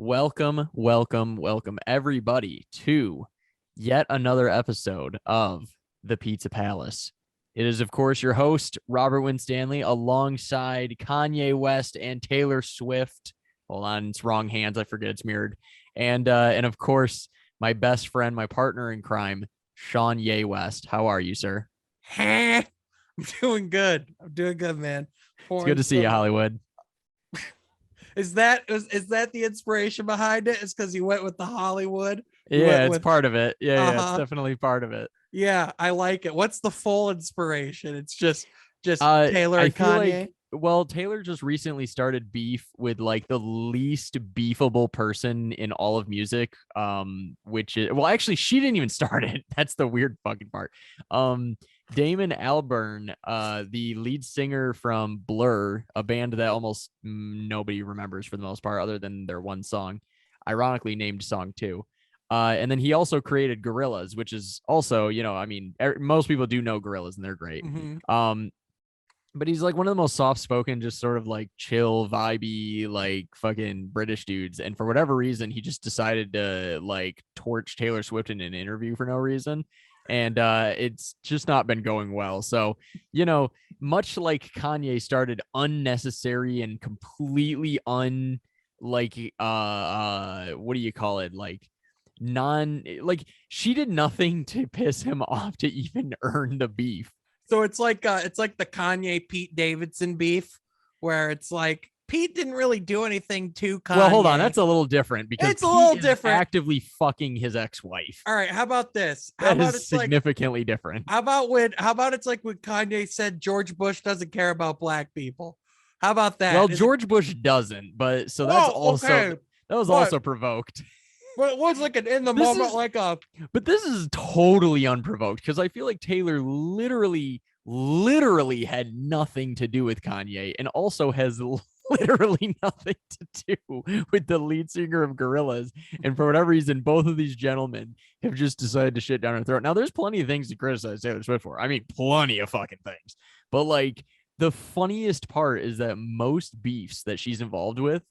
Welcome, everybody, to yet another episode of The Pizza Palace. It is, of course, your host, Robert Winstanley, alongside Kanye West and Taylor Swift. Hold on, it's wrong hands. I forget it's mirrored. And of course, my best friend, my partner in crime, Sean Ye West. How are you, sir? I'm doing good, man. It's good to see you, Hollywood. Is that the inspiration behind it? Is because you went with the Hollywood? It's part of it. Yeah, it's definitely part of it. Yeah, I like it. What's the full inspiration? It's just Taylor and Kanye. Taylor just recently started beef with like the least beefable person in all of music. Which is actually she didn't even start it. That's the weird fucking part. Damon Albarn, the lead singer from Blur, a band that almost nobody remembers for the most part, other than their one song, ironically named Song 2. And then he also created Gorillaz, which is also, most people do know Gorillaz and they're great. Mm-hmm. But he's like one of the most soft-spoken, just sort of like chill, vibey, like fucking British dudes. And for whatever reason, he just decided to like torch Taylor Swift in an interview for no reason. And it's just not been going well. So, much like Kanye started unnecessary and completely what do you call it? She did nothing to piss him off to even earn the beef. So it's like the Kanye Pete Davidson beef, where it's like Pete didn't really do anything to Kanye. Well, hold on. That's a little different because it's a little different. Actively fucking his ex-wife. All right. How about this? That is significantly different. How about it's like when Kanye said George Bush doesn't care about black people? How about that? Well, George Bush doesn't, but so that's also also provoked. Well, it was like an in the moment, But this is totally unprovoked because I feel like Taylor literally had nothing to do with Kanye and also has literally nothing to do with the lead singer of Gorillaz. And for whatever reason, both of these gentlemen have just decided to shit down her throat. Now, there's plenty of things to criticize Taylor Swift for. I mean, plenty of fucking things. But like the funniest part is that most beefs that she's involved with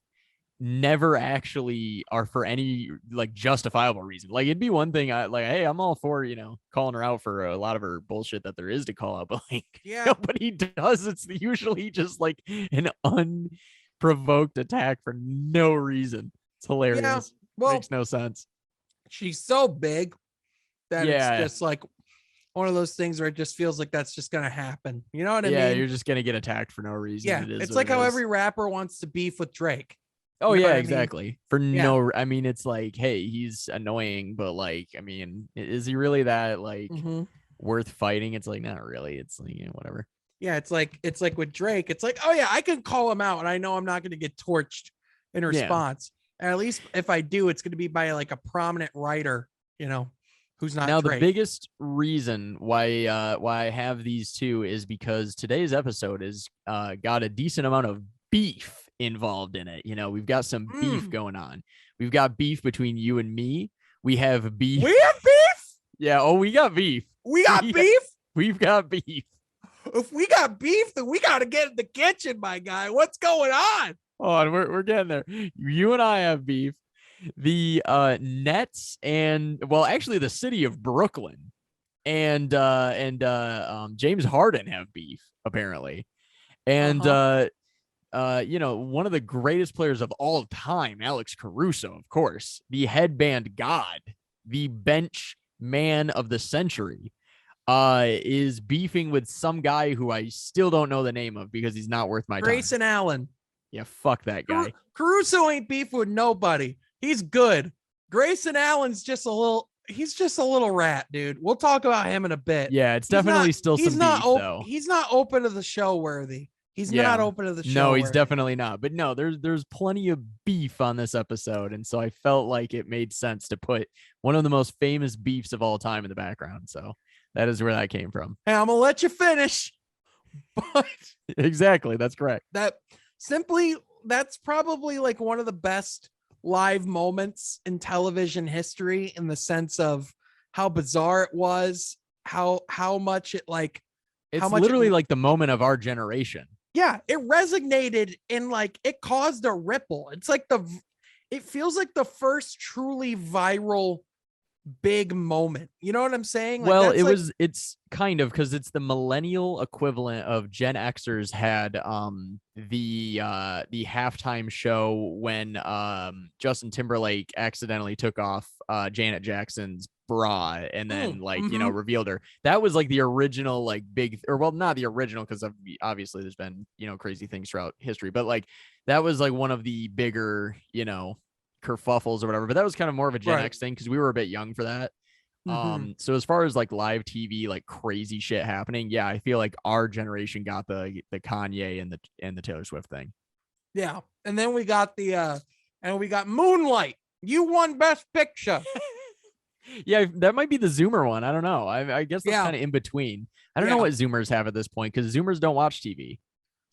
never actually are for any like justifiable reason. Like it'd be one thing hey, I'm all for calling her out for a lot of her bullshit that there is to call out, but like nobody does. It's usually just like an unprovoked attack for no reason. It's hilarious. Yeah, well, makes no sense. She's so big that it's just like one of those things where it just feels like that's just gonna happen. You know what I mean? Yeah, you're just gonna get attacked for no reason. Yeah, it's like how every rapper wants to beef with Drake. Oh, you know exactly. I mean, it's like, hey, he's annoying, but like, I mean, is he really that like worth fighting? It's like, not really. It's like, whatever. Yeah, it's like with Drake. It's like, oh yeah, I can call him out, and I know I'm not going to get torched in response. And at least if I do, it's going to be by like a prominent writer, who's not. Now, Drake. The biggest reason why I have these two is because today's episode has got a decent amount of beef involved in it. We've got some beef going on. We've got beef between you and me. We have beef. We have beef? Yeah. Oh, we got beef. We've got beef. If we got beef, then we got to get in the kitchen, my guy. What's going on? Oh, we're getting there. You and I have beef. The Nets and actually the city of Brooklyn and James Harden have beef apparently. And one of the greatest players of all time, Alex Caruso, of course, the headband god, the bench man of the century, is beefing with some guy who I still don't know the name of because he's not worth my time. Grayson Allen. Yeah, fuck that guy. Caruso ain't beef with nobody. He's good. Grayson Allen's just a little rat, dude. We'll talk about him in a bit. Yeah, it's definitely still some beef, though. He's not open to the show worthy. He's not open to the show. No, he's definitely not. But no, there's plenty of beef on this episode. And so I felt like it made sense to put one of the most famous beefs of all time in the background. So that is where that came from. Hey, I'm going to let you finish. But exactly. That's correct. That's probably like one of the best live moments in television history in the sense of how bizarre it was, how much it like. It's literally like the moment of our generation. Yeah, it resonated and like it caused a ripple. It's it feels like the first truly viral big moment. You know what I'm saying? Like Well, that's like it's kind of because it's the millennial equivalent of Gen Xers had the halftime show when Justin Timberlake accidentally took off Janet Jackson's bra and then revealed her. That was like the original like big, or well, not the original because obviously there's been crazy things throughout history, but like that was like one of the bigger kerfuffles or whatever. But that was kind of more of a Gen X thing because we were a bit young for that. So as far as like live TV, like crazy shit happening, yeah, I feel like our generation got the Kanye and the Taylor Swift thing. Yeah. And then we got Moonlight. You won Best Picture. Yeah, that might be the Zoomer one. I don't know. I guess that's kind of in between. I don't know what Zoomers have at this point because Zoomers don't watch TV.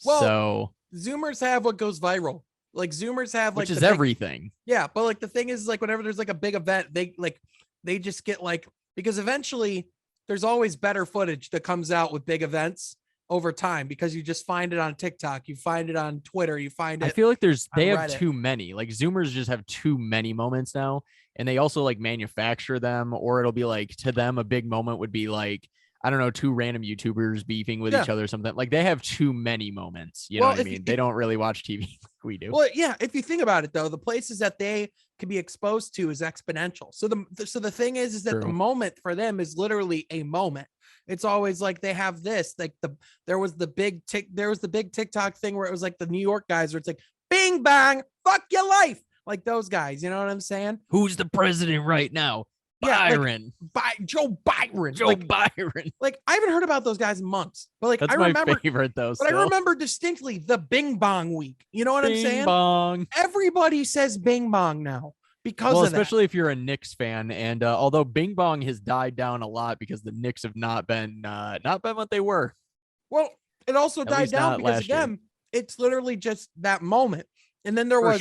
Well, so Zoomers have what goes viral. Like Zoomers have like which is everything. Yeah, but like the thing is like whenever there's like a big event, they just get like, because eventually there's always better footage that comes out with big events over time because you just find it on TikTok, you find it on Twitter, you find it. I feel like they have Reddit. too many. Like Zoomers just have too many moments now, and they also like manufacture them, or it'll be like to them a big moment would be like, I don't know, two random YouTubers beefing with each other or something. Like they have too many moments. You know what I mean? They don't really watch TV like we do. Well, yeah, if you think about it though, the places that they can be exposed to is exponential. So the thing is that the moment for them is literally a moment. It's always like they have this, like there was the big TikTok thing where it was like the New York guys where it's like bing bang, fuck your life. Like those guys, you know what I'm saying? Who's the president right now? Byron. Joe Byron. Byron. Like I haven't heard about those guys in months. But like that's I remember my favorite though. But I remember distinctly the Bing Bong week. You know what I'm saying? Bing Bong. Everybody says Bing Bong now because of especially if you're a Knicks fan. And although Bing Bong has died down a lot because the Knicks have not been what they were. Well, it also died down because again, it's literally just that moment. And then there was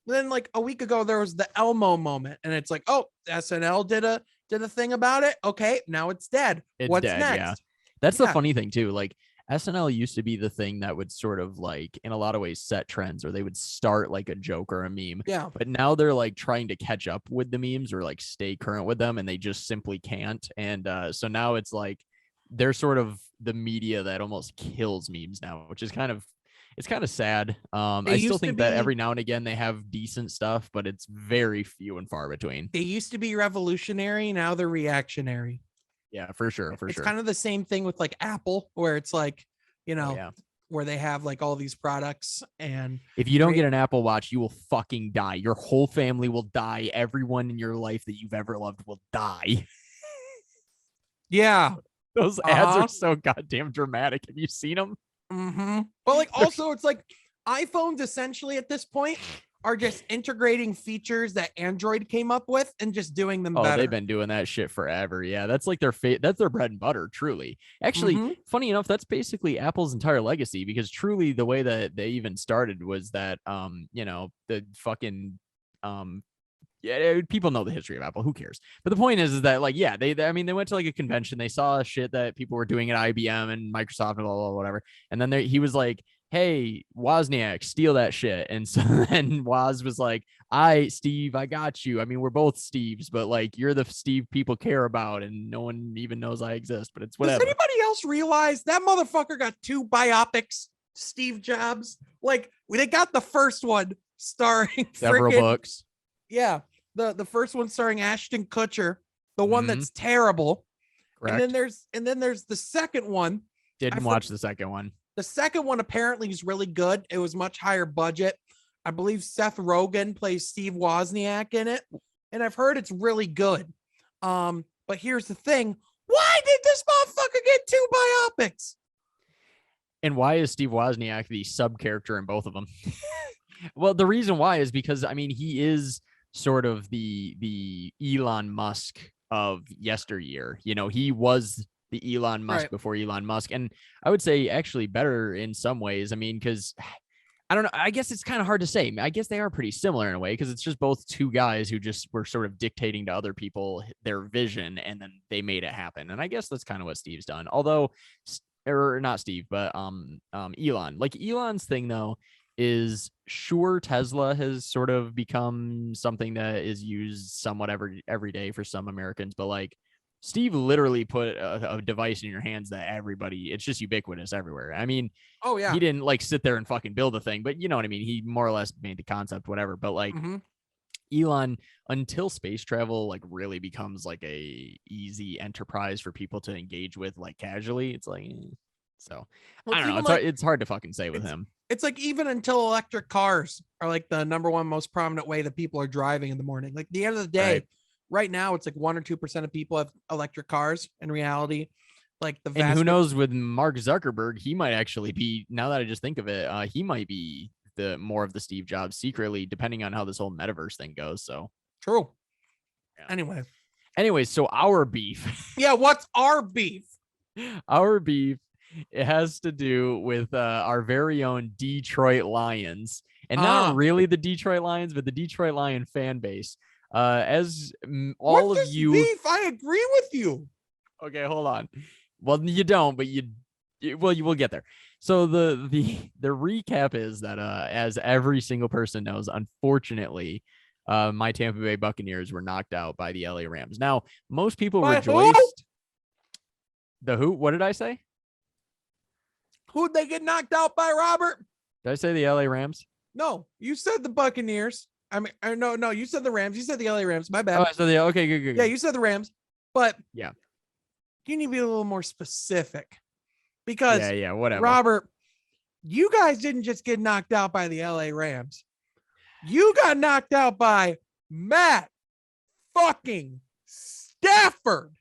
then like a week ago, there was the Elmo moment. And it's like, oh, SNL did a thing about it. Okay, now it's dead. What's dead, next? Yeah. That's the funny thing too. Like SNL used to be the thing that would sort of like in a lot of ways set trends, or they would start like a joke or a meme. Yeah. But now they're like trying to catch up with the memes or like stay current with them, and they just simply can't. And so now it's like they're sort of the media that almost kills memes now, which is kind of sad. I still think that every now and again they have decent stuff, but it's very few and far between. They used to be revolutionary. Now they're reactionary. Yeah, for sure. It's kind of the same thing with like Apple, where it's like, where they have like all these products. And if you don't get an Apple Watch, you will fucking die. Your whole family will die. Everyone in your life that you've ever loved will die. Yeah. Those ads are so goddamn dramatic. Have you seen them? Mm-hmm. But like also it's like iPhones essentially at this point are just integrating features that Android came up with and just doing them better. They've been doing that shit forever. Yeah, that's like that's their bread and butter, truly. Actually, funny enough, that's basically Apple's entire legacy, because truly the way that they even started was that the fucking people know the history of Apple. Who cares? But the point is that like, yeah, they went to like a convention. They saw shit that people were doing at IBM and Microsoft and blah, blah, blah, whatever. And then he was like, hey, Wozniak, steal that shit. And so then Woz was like, Steve, I got you. I mean, we're both Steves, but like, you're the Steve people care about, and no one even knows I exist, but it's whatever. Does anybody else realize that motherfucker got 2 biopics, Steve Jobs? Like, they got the first one starring several books. Yeah. The first one starring Ashton Kutcher, the one that's terrible. Correct. And then there's the second one. Didn't watch the second one. The second one apparently is really good. It was much higher budget. I believe Seth Rogen plays Steve Wozniak in it, and I've heard it's really good. But here's the thing: why did this motherfucker get 2 biopics? And why is Steve Wozniak the sub character in both of them? Well, the reason why is because he is sort of the Elon Musk of yesteryear. He was the Elon Musk before Elon Musk. And I would say actually better in some ways. I mean, because I don't know. I guess it's kind of hard to say. I guess they are pretty similar in a way, because it's just both 2 guys who just were sort of dictating to other people their vision, and then they made it happen. And I guess that's kind of what Steve's done. Although, or not Steve, but Elon. Like Elon's thing though is sure Tesla has sort of become something that is used somewhat every day for some Americans, but like Steve literally put a device in your hands that it's just ubiquitous everywhere. I mean, Oh yeah. he didn't like sit there and fucking build the thing, but you know what I mean? He more or less made the concept, whatever. But like Elon, until space travel like really becomes like a easy enterprise for people to engage with like casually, it's like so I don't know. It's hard to fucking say with him. It's like even until electric cars are like the number one most prominent way that people are driving in the morning. Like at the end of the day, right now it's like 1 or 2% of people have electric cars. In reality, like the and who knows with Mark Zuckerberg, he might actually be. Now that I just think of it, he might be the more of the Steve Jobs secretly, depending on how this whole metaverse thing goes. So true. Yeah. Anyway, so our beef. Yeah, what's our beef? Our beef. It has to do with our very own Detroit Lions, and not really the Detroit Lions, but the Detroit Lion fan base. As all what's of this you, beef? I agree with you. Okay, hold on. Well, you don't, but you will get there. So the recap is that as every single person knows, unfortunately, my Tampa Bay Buccaneers were knocked out by the LA Rams. Now, most people rejoiced. The who? What did I say? Who'd they get knocked out by, Robert? Did I say the LA Rams? No, you said the Buccaneers. I mean, no, you said the Rams. You said the LA Rams. My bad. Oh, so okay, good. Yeah, you said the Rams, but yeah, you need to be a little more specific because whatever. Robert, you guys didn't just get knocked out by the LA Rams. You got knocked out by Matt fucking Stafford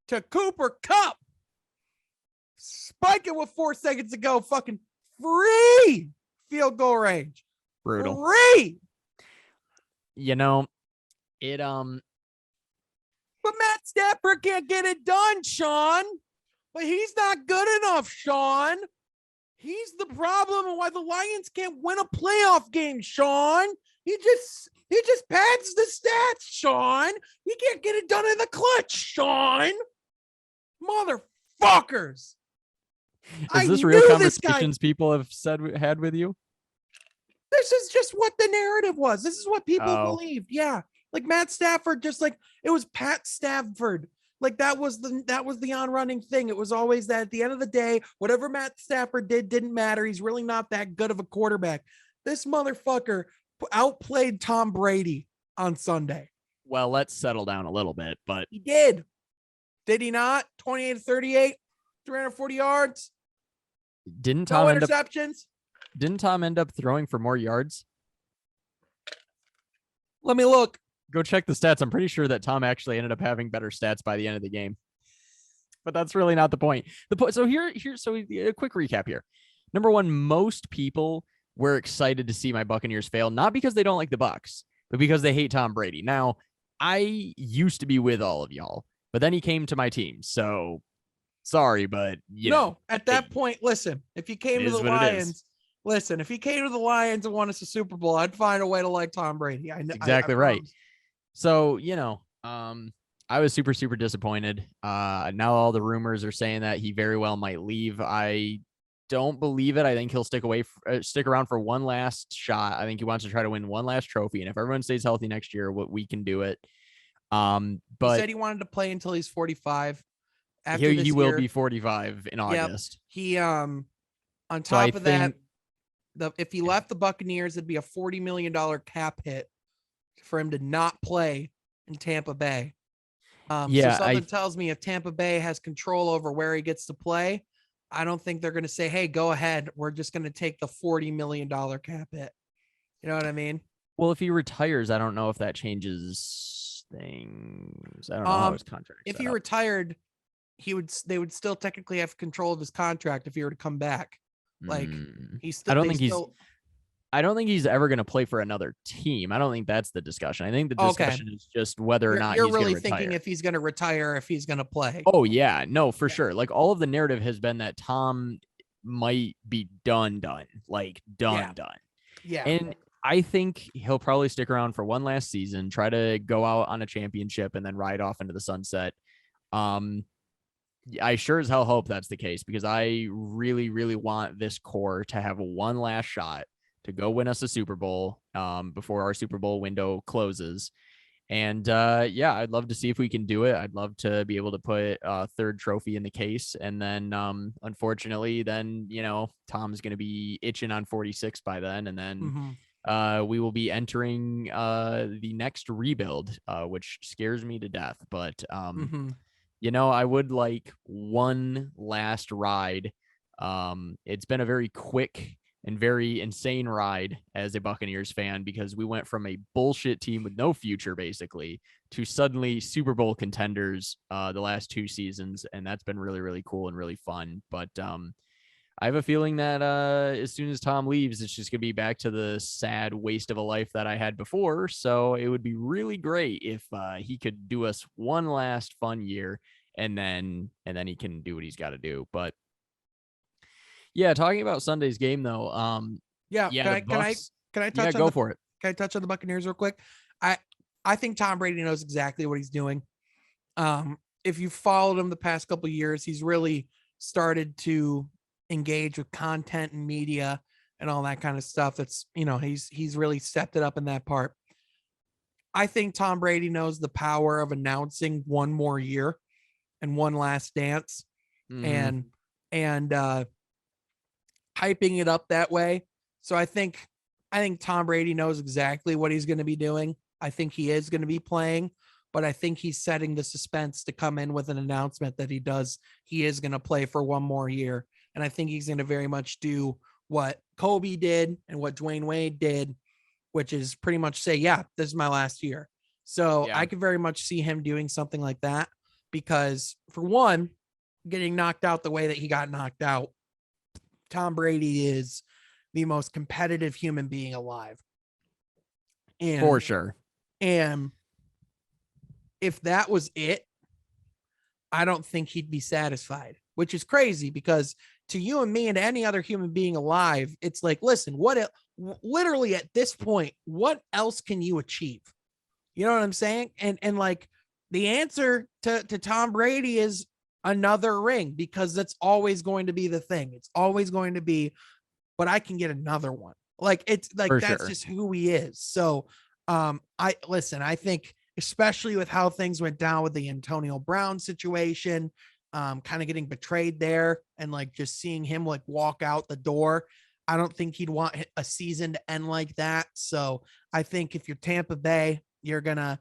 to Cooper Kupp. Spike it with 4 seconds to go. Fucking free field goal range. Brutal. Free. You know, it But Matt Stafford can't get it done, Sean. But he's not good enough, Sean. He's the problem and why the Lions can't win a playoff game, Sean. He just pads the stats, Sean. He can't get it done in the clutch, Sean. Motherfuckers. Is this real conversations people have had with you? This is just what the narrative was. This is what people believed. Yeah. Like Matt Stafford, just like it was Pat Stafford. Like that was the on-running thing. It was always that at the end of the day, whatever Matt Stafford did didn't matter. He's really not that good of a quarterback. This motherfucker outplayed Tom Brady on Sunday. Well, let's settle down a little bit, but he did. Did he not? 28-38, 340 yards. Didn't Tom no interceptions? Didn't Tom end up throwing for more yards? Let me look. Go check the stats. I'm pretty sure that Tom actually ended up having better stats by the end of the game. But that's really not the point. So a quick recap here. Number one, most people were excited to see my Buccaneers fail, not because they don't like the Bucs, but because they hate Tom Brady. Now, I used to be with all of y'all, but then he came to my team. So sorry, but at that point, listen, if you came to the Lions, if he came to the Lions and won us a Super Bowl, I'd find a way to like Tom Brady. Exactly right. So, I was super, super disappointed. Now all the rumors are saying that he very well might leave. I don't believe it. I think he'll stick around for one last shot. I think he wants to try to win one last trophy. And if everyone stays healthy next year, we can do it. But he said he wanted to play until he's 45. He will be 45 in August. He, on top of that, if he left the Buccaneers, it'd be a $40 million cap hit for him to not play in Tampa Bay. So something tells me if Tampa Bay has control over where he gets to play, I don't think they're going to say, hey, go ahead. We're just going to take the $40 million cap hit. You know what I mean? Well, if he retires, I don't know if that changes things. I don't know how his contract. If he retired, they would still technically have control of his contract if he were to come back. Like he's still. I don't think he's ever going to play for another team. I don't think that's the discussion. I think the discussion is just whether or not you're really thinking if he's going to retire, if he's going to play. Oh yeah, no, for sure. Like all of the narrative has been that Tom might be done. Like done. Yeah. And I think he'll probably stick around for one last season, try to go out on a championship and then ride off into the sunset. I sure as hell hope that's the case because I really, really want this core to have one last shot to go win us a Super Bowl before our Super Bowl window closes. And yeah, I'd love to see if we can do it. I'd love to be able to put a third trophy in the case. And then unfortunately, then, Tom's going to be itching on 46 by then. And then we will be entering the next rebuild, which scares me to death. But, I would like one last ride. It's been a very quick and very insane ride as a Buccaneers fan, because we went from a bullshit team with no future basically to suddenly Super Bowl contenders the last 2 seasons. And that's been really, really cool and really fun. But I have a feeling that as soon as Tom leaves, it's just going to be back to the sad waste of a life that I had before. So it would be really great if he could do us one last fun year, and then he can do what he's got to do. But yeah, talking about Sunday's game though. Yeah, the Bucs, can I touch on go for it. Can I touch on the Buccaneers real quick? I think Tom Brady knows exactly what he's doing. If you followed him the past couple of years, he's really started to engage with content and media and all that kind of stuff. That's, he's really stepped it up in that part. I think Tom Brady knows the power of announcing one more year and one last dance, and hyping it up that way. So I think Tom Brady knows exactly what he's going to be doing. I think he is going to be playing, but I think he's setting the suspense to come in with an announcement that he is going to play for one more year. And I think he's going to very much do what Kobe did and what Dwayne Wade did, which is pretty much say, yeah, this is my last year. So I could very much see him doing something like that, because for one, getting knocked out the way that he got knocked out, Tom Brady is the most competitive human being alive. And for sure. And if that was it, I don't think he'd be satisfied, which is crazy, because to you and me and any other human being alive, it's like, listen, literally at this point, what else can you achieve? You know what I'm saying? And like the answer to Tom Brady is another ring, because that's always going to be the thing. It's always going to be, but I can get another one. Like, it's like, that's just who he is. So I think, especially with how things went down with the Antonio Brown situation, kind of getting betrayed there, and like just seeing him like walk out the door, I don't think he'd want a season to end like that. So I think if you're Tampa Bay, you're gonna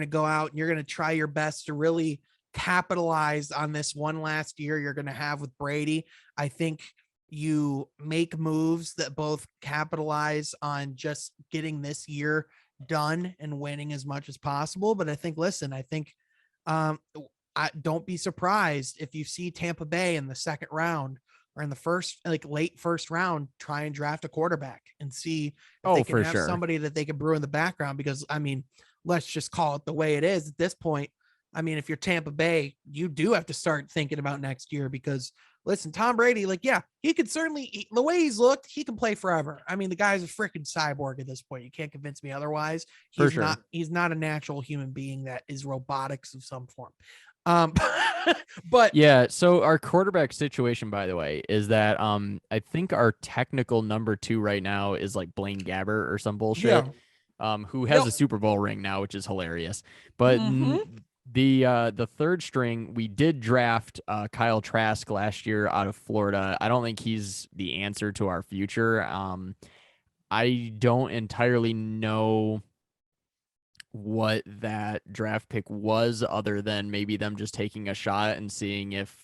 go out and you're gonna try your best to really capitalize on this one last year you're gonna have with Brady. I think you make moves that both capitalize on just getting this year done and winning as much as possible. But I think, I don't be surprised if you see Tampa Bay in the second round or in the first, like late first round, try and draft a quarterback and see if they can have somebody that they can brew in the background. Because I mean, let's just call it the way it is at this point. I mean, if you're Tampa Bay, you do have to start thinking about next year, because listen, Tom Brady, like, yeah, he could certainly, the way he's looked, he can play forever. I mean, the guy's a freaking cyborg at this point. You can't convince me otherwise. He's not a natural human being that is robotics of some form. But yeah, so our quarterback situation, by the way, is that I think our technical number 2 right now is like Blaine Gabbert or some bullshit, who has a Super Bowl ring now, which is hilarious. But the third string, we did draft Kyle Trask last year out of Florida. I don't think he's the answer to our future. I don't entirely know what that draft pick was, other than maybe them just taking a shot and seeing if,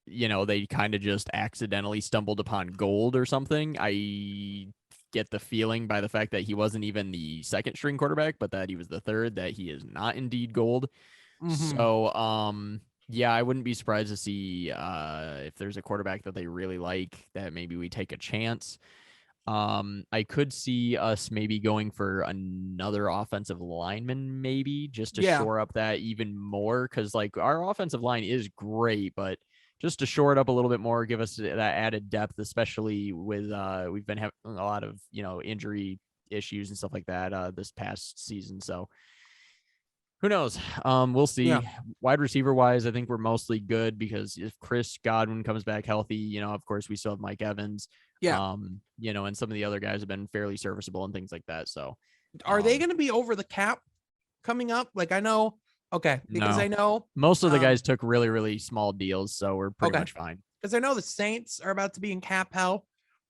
they kind of just accidentally stumbled upon gold or something. I get the feeling by the fact that he wasn't even the second string quarterback, but that he was the third, that he is not indeed gold. So, yeah, I wouldn't be surprised to see if there's a quarterback that they really like, that maybe we take a chance. I could see us maybe going for another offensive lineman, maybe just to shore up that even more. Cause like our offensive line is great, but just to shore it up a little bit more, give us that added depth, especially with, we've been having a lot of, injury issues and stuff like that, this past season. So who knows? We'll see. Yeah. Wide receiver wise, I think we're mostly good, because if Chris Godwin comes back healthy, of course we still have Mike Evans. Yeah. And some of the other guys have been fairly serviceable and things like that. So Are they going to be over the cap coming up? Like I know, okay, because no, I know most of the guys took really, really small deals. So we're pretty much fine. Because I know the Saints are about to be in cap hell.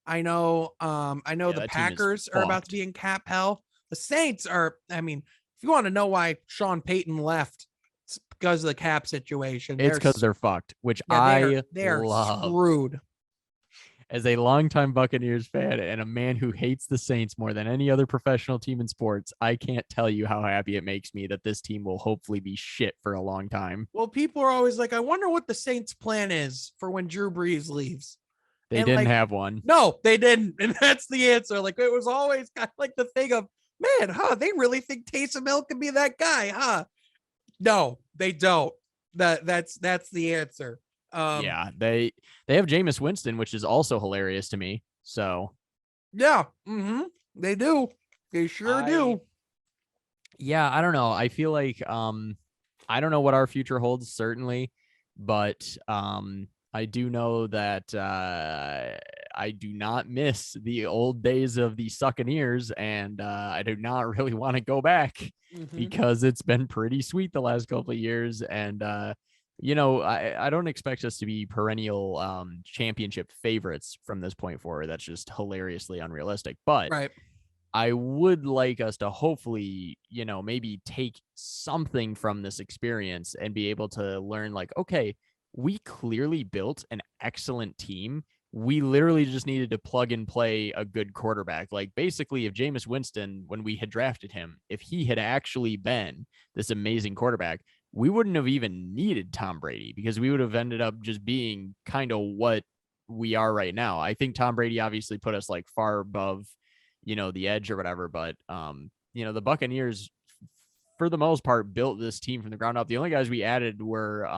I know the Packers are about to be in cap hell. The Saints are, I mean, if you want to know why Sean Payton left, it's because of the cap situation. It's because they're fucked, which they're love. screwed. As a longtime Buccaneers fan and a man who hates the Saints more than any other professional team in sports, I can't tell you how happy it makes me that this team will hopefully be shit for a long time. Well, people are always like, I wonder what the Saints' plan is for when Drew Brees leaves. They didn't have one. No, they didn't. And that's the answer. Like, it was always kind of like the thing of, man, they really think Taysom Hill can be that guy, huh? No, they don't. That's the answer. Yeah, they have Jameis Winston, which is also hilarious to me. So yeah, they do. They sure do. Yeah, I don't know. I feel like I don't know what our future holds, certainly, but I do know that I do not miss the old days of the Succaneers, and I do not really want to go back because it's been pretty sweet the last couple of years. And I don't expect us to be perennial championship favorites from this point forward. That's just hilariously unrealistic. But I would like us to hopefully, maybe take something from this experience and be able to learn like, okay, we clearly built an excellent team. We literally just needed to plug and play a good quarterback. Like basically if Jameis Winston, when we had drafted him, if he had actually been this amazing quarterback, we wouldn't have even needed Tom Brady because we would have ended up just being kind of what we are right now. I think Tom Brady obviously put us like far above, the edge or whatever, but the Buccaneers for the most part built this team from the ground up. The only guys we added were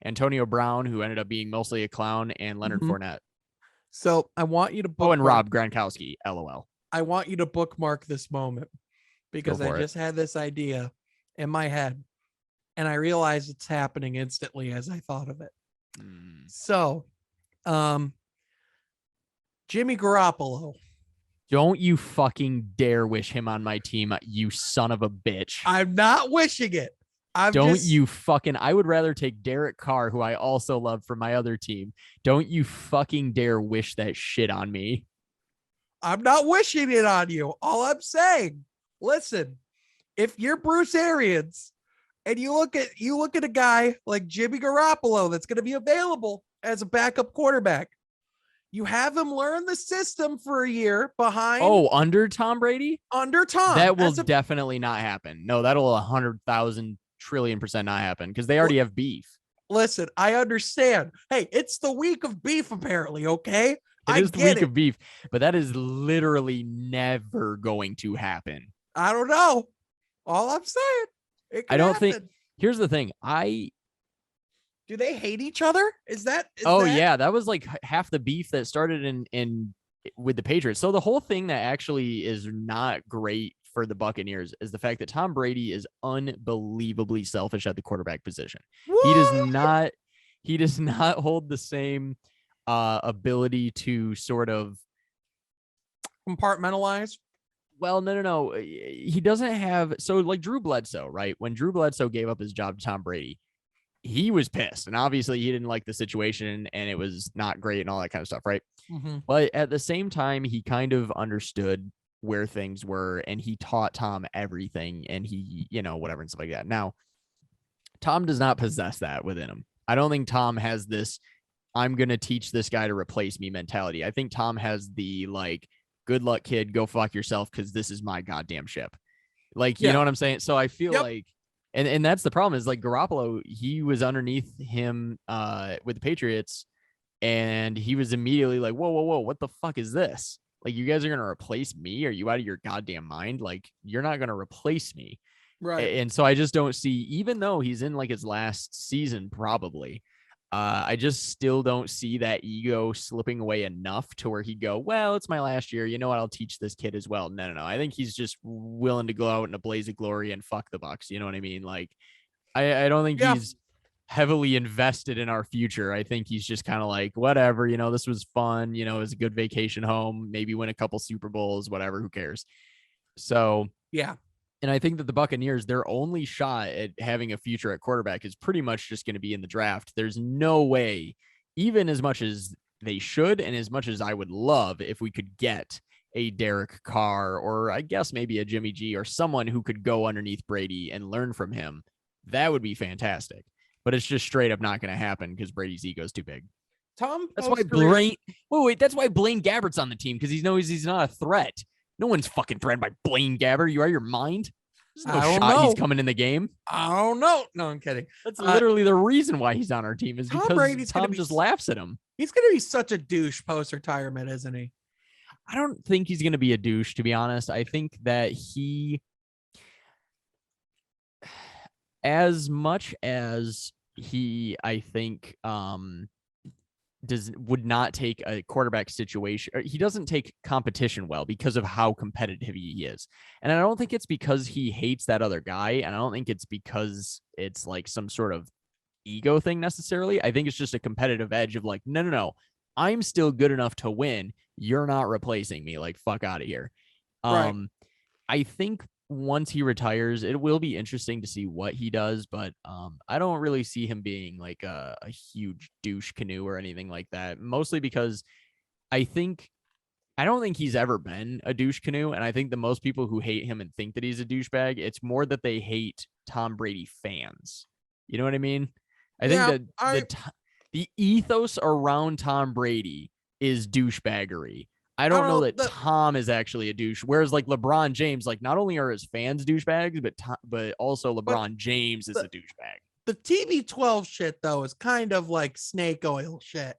Antonio Brown, who ended up being mostly a clown, and Leonard Fournette. So I want you to bookmark. Oh, and Rob Gronkowski, LOL. I want you to bookmark this moment because I just had this idea in my head and I realized it's happening instantly as I thought of it. So, Jimmy Garoppolo. Don't you fucking dare wish him on my team, you son of a bitch. I'm not wishing it. I would rather take Derek Carr, who I also love from my other team. Don't you fucking dare wish that shit on me. I'm not wishing it on you. All I'm saying, listen, if you're Bruce Arians and you look at a guy like Jimmy Garoppolo that's going to be available as a backup quarterback, you have him learn the system for a year behind. Oh, under Tom Brady? Under Tom. That will definitely not happen. No, that'll 100,000 trillion% not happen because they already have beef. Listen, I understand. Hey, it's the week of beef, apparently, okay? It is the week of beef, but that is literally never going to happen. I don't know. All I'm saying. I don't think. Here's the thing. Do they hate each other? Yeah, that was like half the beef that started in with the Patriots. So the whole thing that actually is not great for the Buccaneers is the fact that Tom Brady is unbelievably selfish at the quarterback position. What? He does not hold the same ability to sort of compartmentalize. Well, no. He doesn't have. So like Drew Bledsoe, right? When Drew Bledsoe gave up his job to Tom Brady, he was pissed. And obviously he didn't like the situation and it was not great and all that kind of stuff, right? But at the same time, he kind of understood where things were and he taught Tom everything and he, whatever and stuff like that. Now, Tom does not possess that within him. I don't think Tom has this, I'm going to teach this guy to replace me mentality. I think Tom has the like, good luck, kid, go fuck yourself because this is my goddamn ship. Like, you know what I'm saying? So I feel like, and that's the problem is like Garoppolo, he was underneath him with the Patriots and he was immediately like, whoa, what the fuck is this? Like, you guys are going to replace me? Are you out of your goddamn mind? Like, you're not going to replace me. Right. And so I just don't see, even though he's in like his last season, probably, I just still don't see that ego slipping away enough to where he'd go, well, it's my last year. You know what? I'll teach this kid as well. No. I think he's just willing to go out in a blaze of glory and fuck the Bucks. You know what I mean? Like, I don't think heavily invested in our future. I think he's just kind of like, whatever, this was fun. It was a good vacation home, maybe win a couple Super Bowls, whatever, who cares? So, yeah. And I think that the Buccaneers, their only shot at having a future at quarterback is pretty much just going to be in the draft. There's no way, even as much as they should, and as much as I would love if we could get a Derek Carr, or I guess maybe a Jimmy G, or someone who could go underneath Brady and learn from him, that would be fantastic. But it's just straight up not going to happen because Brady's ego is too big. That's why that's why Blaine Gabbert's on the team, because he knows he's not a threat. No one's fucking threatened by Blaine Gabbert. You out of your mind? There's no shot he's coming in the game. I don't know. No, I'm kidding. That's literally the reason why he's on our team, is because Tom just laughs at him. He's going to be such a douche post-retirement, isn't he? I don't think he's going to be a douche, to be honest. I think that as much as I think, would not take a quarterback situation, or he doesn't take competition well because of how competitive he is. And I don't think it's because he hates that other guy. And I don't think it's because it's like some sort of ego thing necessarily. I think it's just a competitive edge of like, no, I'm still good enough to win. You're not replacing me. Like, fuck out of here. Right. I think once he retires, it will be interesting to see what he does, but I don't really see him being like a huge douche canoe or anything like that, mostly because I don't think he's ever been a douche canoe, and I think the most people who hate him and think that he's a douchebag, it's more that they hate Tom Brady fans. You know what I mean? I think that the ethos around Tom Brady is douchebaggery. I don't know that Tom is actually a douche. Whereas like LeBron James, like not only are his fans douchebags, but also LeBron James is a douchebag. The TB12 shit though is kind of like snake oil shit.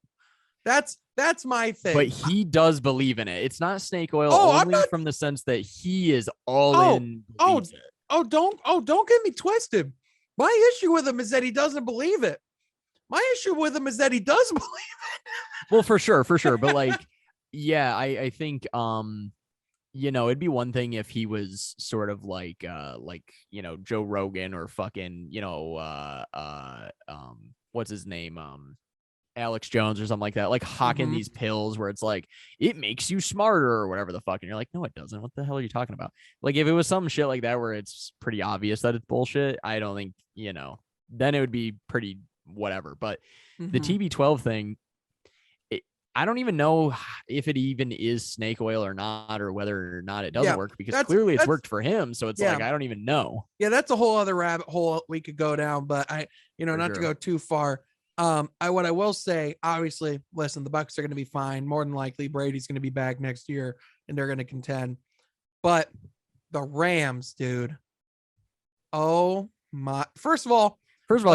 That's my thing. But he does believe in it. It's not snake oil only from the sense that he is all in. Don't get me twisted. My issue with him is that he doesn't believe it. My issue with him is that he does believe it. Well, for sure. But like, yeah, I think, it'd be one thing if he was sort of like Joe Rogan or fucking, what's his name? Alex Jones or something like that, like hawking these pills where it's like, it makes you smarter or whatever the fuck. And you're like, no, it doesn't. What the hell are you talking about? Like if it was some shit like that, where it's pretty obvious that it's bullshit, I don't think, then it would be pretty whatever. But the TB12 thing, I don't even know if it even is snake oil or not, or whether or not it doesn't work, because clearly it's worked for him. So it's like, I don't even know. Yeah, that's a whole other rabbit hole we could go down, but to go too far. What I will say, obviously, listen, the Bucs are going to be fine. More than likely, Brady's going to be back next year and they're going to contend. But the Rams, dude. Oh my! First of all,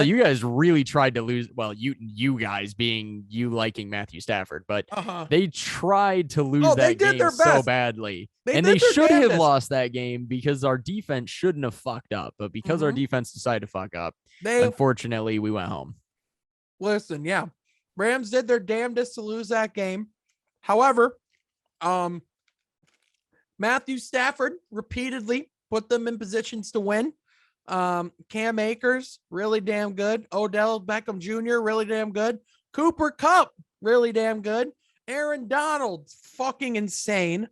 you guys really tried to lose. Well, you guys being you liking Matthew Stafford, but they tried to lose that game so badly. They should have lost that game because our defense shouldn't have fucked up. But because our defense decided to fuck up, unfortunately, we went home. Listen, yeah. Rams did their damnedest to lose that game. However, Matthew Stafford repeatedly put them in positions to win. Cam Akers, really damn good. Odell Beckham Jr., really damn good. Cooper Kupp, really damn good. Aaron Donald, fucking insane.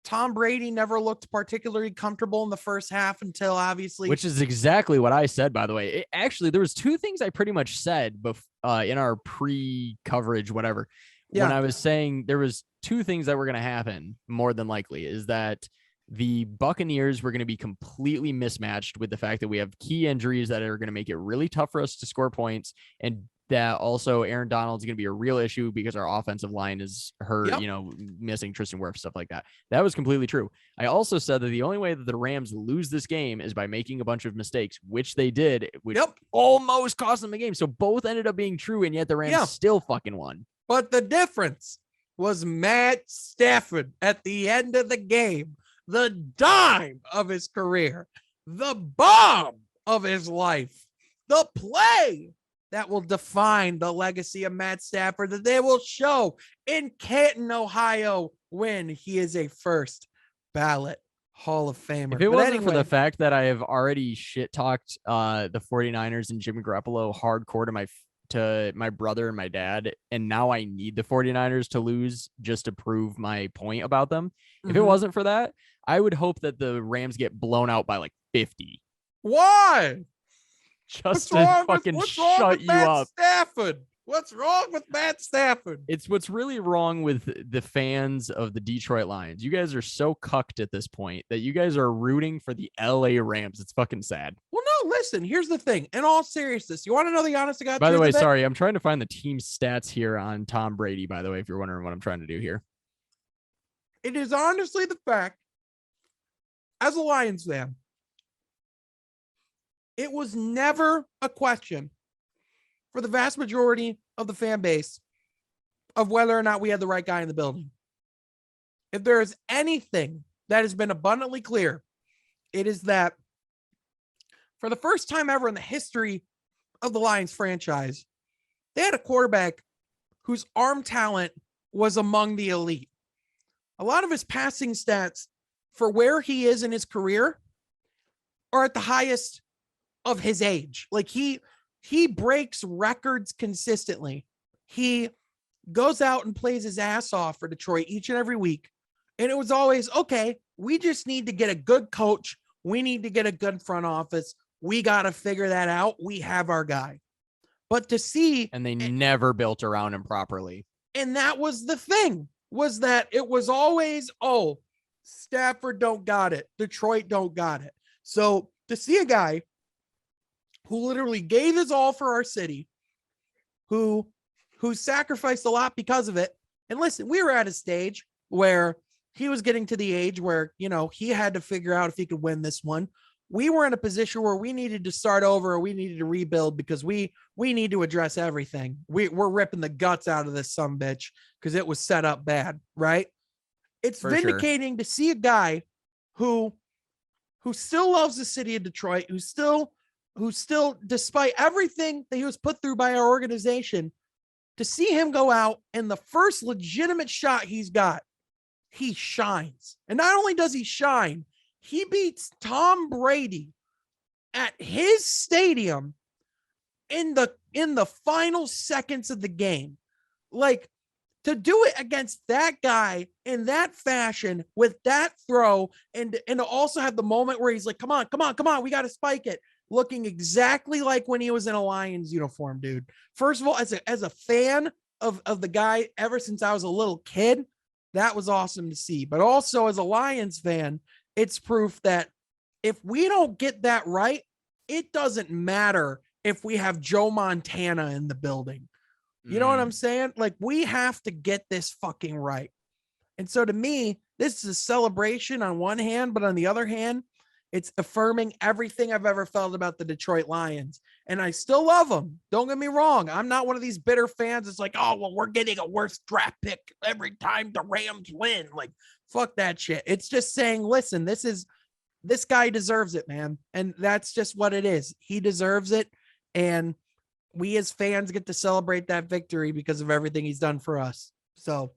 Tom Brady never looked particularly comfortable in the first half until obviously, which is exactly what I said, by the way. There was two things I pretty much said in our pre-coverage, whatever. Yeah. When I was saying there was two things that were going to happen, more than likely, is that the Buccaneers were going to be completely mismatched with the fact that we have key injuries that are going to make it really tough for us to score points, and that also Aaron Donald's going to be a real issue because our offensive line is hurt, missing Tristan Wirfs, stuff like that. That was completely true. I also said that the only way that the Rams lose this game is by making a bunch of mistakes, which they did, which almost cost them the game. So both ended up being true, and yet the Rams still fucking won. But the difference was Matt Stafford at the end of the game, the dime of his career, the bomb of his life, the play that will define the legacy of Matt Stafford, that they will show in Canton, Ohio, when he is a first ballot Hall of Famer. If it But wasn't for the anyway, fact that I have already shit talked the 49ers and Jimmy Garoppolo hardcore to my brother and my dad, and now I need the 49ers to lose just to prove my point about them. If it wasn't for that, I would hope that the Rams get blown out by like 50. Why? Just to fucking shut you up. Stafford? What's wrong with Matt Stafford? It's what's really wrong with the fans of the Detroit Lions. You guys are so cucked at this point that you guys are rooting for the LA Rams. It's fucking sad. Well, no, listen, here's the thing. In all seriousness, you want to know the honest to God By the truth way, of it? sorry, I'm trying to find the team stats here on Tom Brady, by the way, if you're wondering what I'm trying to do here. It is honestly the fact, as a Lions fan, it was never a question for the vast majority of the fan base of whether or not we had the right guy in the building. If there is anything that has been abundantly clear, it is that for the first time ever in the history of the Lions franchise, they had a quarterback whose arm talent was among the elite. A lot of his passing stats for where he is in his career are at the highest of his age. Like he breaks records consistently. He goes out and plays his ass off for Detroit each and every week. And it was always, okay, we just need to get a good coach. We need to get a good front office. We got to figure that out. We have our guy. But to see... And they never built around him properly. And that was the thing, was that it was always, oh, Stafford don't got it. Detroit don't got it. So to see a guy who literally gave his all for our city, who sacrificed a lot because of it. And listen, we were at a stage where he was getting to the age where, you know, he had to figure out if he could win this one. We were in a position where we needed to start over, or we needed to rebuild because we need to address everything. We're ripping the guts out of this sumbitch because it was set up bad, right? It's For vindicating to see a guy who still loves the city of Detroit, who still, despite everything that he was put through by our organization, to see him go out and the first legitimate shot he's got, he shines. And not only does he shine, he beats Tom Brady at his stadium in the final seconds of the game. Like, to do it against that guy in that fashion with that throw, and to also have the moment where he's like, come on, we got to spike it. Looking exactly like when he was in a Lions uniform, dude. First of all, as a fan of the guy ever since I was a little kid, that was awesome to see. But also as a Lions fan, it's proof that if we don't get that right, it doesn't matter if we have Joe Montana in the building. You know what I'm saying? Like, we have to get this fucking right. And so to me, this is a celebration on one hand, but on the other hand, it's affirming everything I've ever felt about the Detroit Lions. And I still love them. Don't get me wrong. I'm not one of these bitter fans. It's like, oh, well, we're getting a worse draft pick every time the Rams win. Like, fuck that shit. It's just saying, listen, this guy deserves it, man. And that's just what it is. He deserves it. And we as fans get to celebrate that victory because of everything he's done for us. So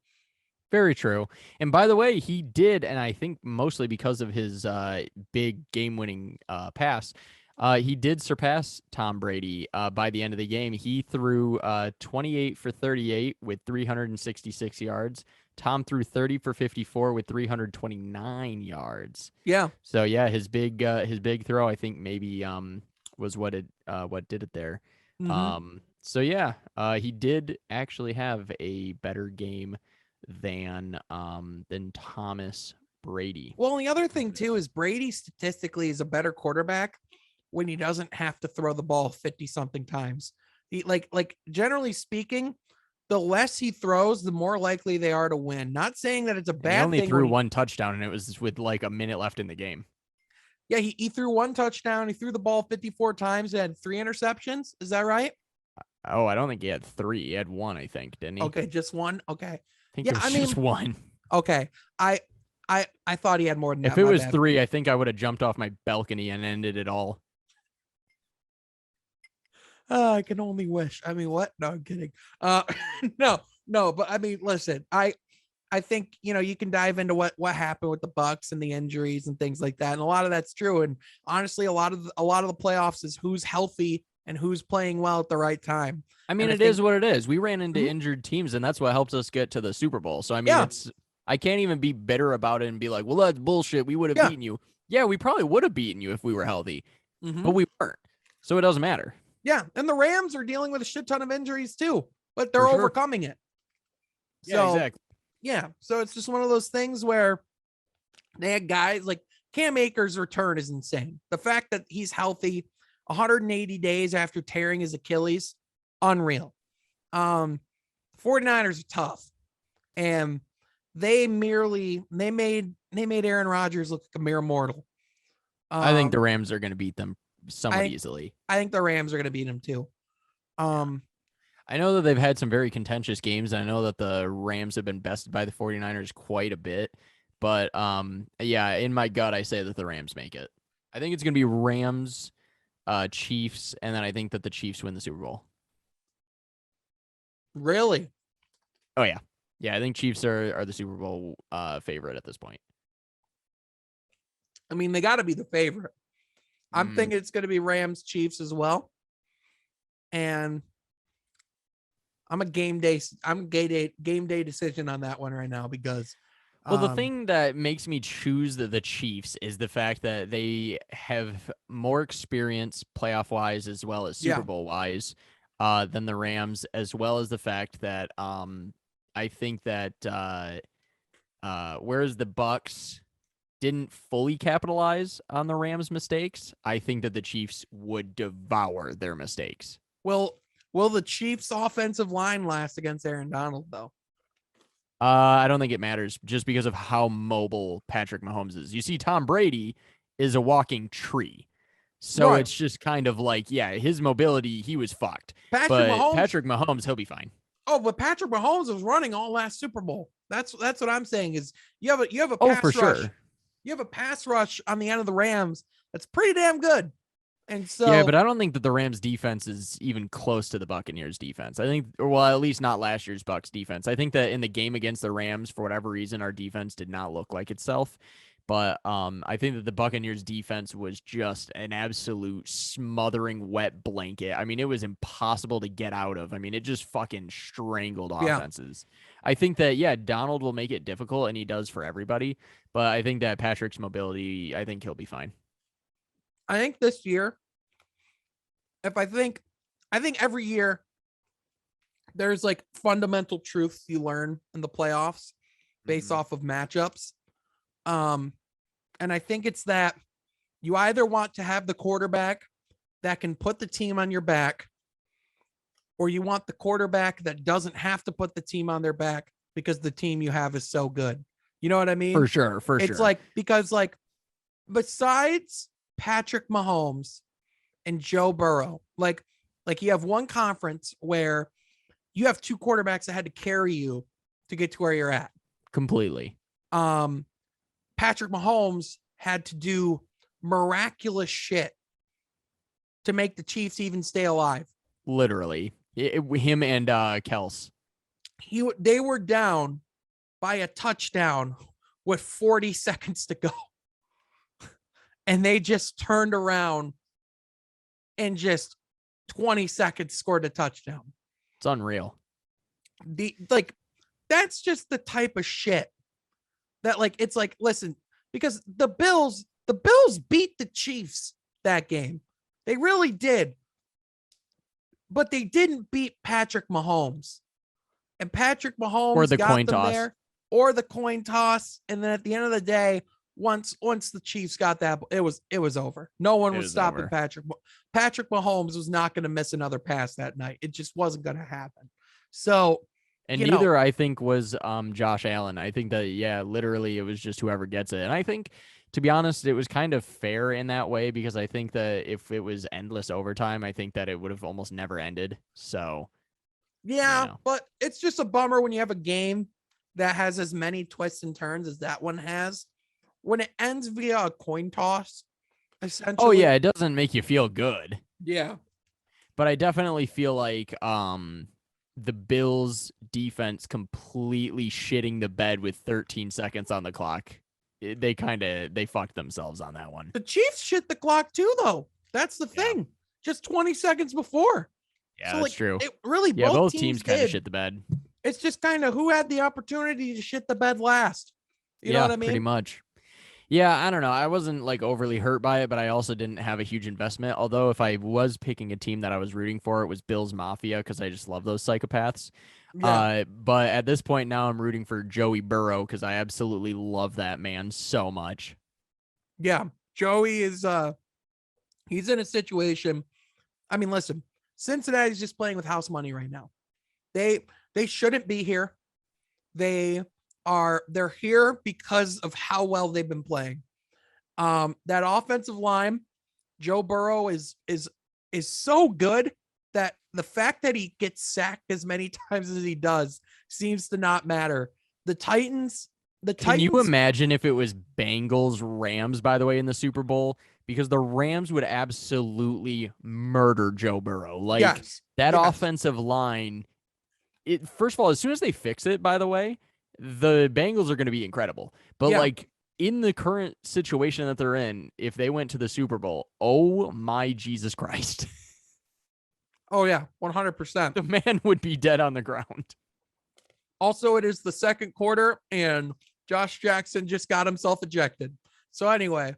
very true. And by the way, he did, and I think mostly because of his big game-winning pass, he did surpass Tom Brady by the end of the game. He threw 28 for 38 with 366 yards. Tom threw 30 for 54 with 329 yards. Yeah. So yeah, his big throw, I think maybe was what did it there. Mm-hmm. So yeah, he did actually have a better game than Thomas Brady. Well, the other thing too is Brady statistically is a better quarterback when he doesn't have to throw the ball 50 something times. He like generally speaking, the less he throws, the more likely they are to win. Not saying that it's a bad thing. He only threw one touchdown, and it was with like a minute left in the game. Yeah, he threw one touchdown. He threw the ball 54 times and had 3 interceptions. Is that right? Oh, I don't think he had 3. He had 1, I think, didn't he? Okay, just 1. Okay. I think it was just 1. Okay. I thought he had more than that. If it was 3, I think I would have jumped off my balcony and ended it all. I can only wish. I mean, what? No, I'm kidding. No, but I mean, listen, I think, you can dive into what happened with the Bucks and the injuries and things like that. And a lot of that's true. And honestly, a lot of the playoffs is who's healthy and who's playing well at the right time. I mean, And it is what it is. We ran into Mhm. injured teams, and that's what helps us get to the Super Bowl. So, I mean, Yeah. I can't even be bitter about it and be like, well, that's bullshit. We would have Yeah. beaten you. Yeah, we probably would have beaten you if we were healthy, Mhm. but we weren't. So it doesn't matter. Yeah. And the Rams are dealing with a shit ton of injuries too, but they're For sure. overcoming it. Yeah, So, exactly. yeah. So it's just one of those things where they had guys like Cam Akers' return is insane. The fact that he's healthy 180 days after tearing his Achilles, unreal. 49ers are tough. And they made Aaron Rodgers look like a mere mortal. I think the Rams are going to beat them somewhat easily. I think the Rams are going to beat them too. I know that they've had some very contentious games. And I know that the Rams have been bested by the 49ers quite a bit. But yeah, in my gut, I say that the Rams make it. I think it's going to be Rams, Chiefs, and then I think that the Chiefs win the Super Bowl. Really? Oh, yeah. Yeah, I think Chiefs are the Super Bowl favorite at this point. I mean, they got to be the favorite. I'm thinking it's going to be Rams, Chiefs as well. And I'm a game day decision on that one right now because well, the thing that makes me choose the Chiefs is the fact that they have more experience playoff wise as well as Super Bowl wise than the Rams, as well as the fact that I think that whereas the Bucks didn't fully capitalize on the Rams' mistakes, I think that the Chiefs would devour their mistakes. Will the Chiefs' offensive line last against Aaron Donald, though? I don't think it matters just because of how mobile Patrick Mahomes is. You see, Tom Brady is a walking tree. So It's just kind of like, yeah, his mobility, he was fucked. Patrick Mahomes, he'll be fine. Oh, but Patrick Mahomes was running all last Super Bowl. That's what I'm saying is you have a pass rush. Sure. You have a pass rush on the end of the Rams that's pretty damn good. And so, yeah, but I don't think that the Rams defense is even close to the Buccaneers defense. I think, well, at least not last year's Bucs defense. I think that in the game against the Rams, for whatever reason, our defense did not look like itself. But I think that the Buccaneers defense was just an absolute smothering wet blanket. I mean, it was impossible to get out of. I mean, it just fucking strangled offenses. I think that, yeah, Donald will make it difficult, and he does for everybody. But I think that Patrick's mobility, I think he'll be fine. I think this year, I think every year there's like fundamental truths you learn in the playoffs based off of matchups. And I think it's that you either want to have the quarterback that can put the team on your back, or you want the quarterback that doesn't have to put the team on their back because the team you have is so good. You know what I mean? For sure. It's like, because like besides Patrick Mahomes and Joe Burrow, like you have one conference where you have two quarterbacks that had to carry you to get to where you're at. Completely. Patrick Mahomes had to do miraculous shit to make the Chiefs even stay alive. Literally. Him and Kels. They were down by a touchdown with 40 seconds to go. And they just turned around and just 20 seconds scored a touchdown. It's unreal. That's just the type of shit that it's like, listen, because the Bills beat the Chiefs that game. They really did. But they didn't beat Patrick Mahomes. And Patrick Mahomes or the got coin them toss. there, or the coin toss. And then at the end of the day, once the Chiefs got that, it was over. No one was stopping Patrick. Patrick Mahomes was not going to miss another pass that night. It just wasn't going to happen. So, and neither I think was Josh Allen. I think that, yeah, literally it was just whoever gets it. And I think, to be honest, it was kind of fair in that way, because I think that if it was endless overtime, I think that it would have almost never ended. So, yeah, but it's just a bummer when you have a game that has as many twists and turns as that one has. When it ends via a coin toss, essentially. Oh, yeah, it doesn't make you feel good. Yeah. But I definitely feel like the Bills defense completely shitting the bed with 13 seconds on the clock. They fucked themselves on that one. The Chiefs shit the clock too, though. That's the thing. Just 20 seconds before. Yeah, so that's true. It really, both teams kind of shit the bed. It's just kind of who had the opportunity to shit the bed last. You know what I mean? Pretty much. Yeah, I don't know. I wasn't like overly hurt by it, but I also didn't have a huge investment. Although if I was picking a team that I was rooting for, it was Bills Mafia because I just love those psychopaths. Yeah. But at this point now I'm rooting for Joey Burrow because I absolutely love that man so much. Yeah, Joey is he's in a situation. I mean, listen, Cincinnati's just playing with house money right now. They shouldn't be here. They're here because of how well they've been playing. That offensive line, Joe Burrow is so good that the fact that he gets sacked as many times as he does seems to not matter. The Titans. Can you imagine if it was Bengals Rams, by the way, in the Super Bowl? Because the Rams would absolutely murder Joe Burrow. That offensive line. First of all, as soon as they fix it, by the way, the Bengals are going to be incredible. But in the current situation that they're in, if they went to the Super Bowl, oh my Jesus Christ. Oh yeah, 100%. The man would be dead on the ground. Also, it is the second quarter and Josh Jackson just got himself ejected. So anyway,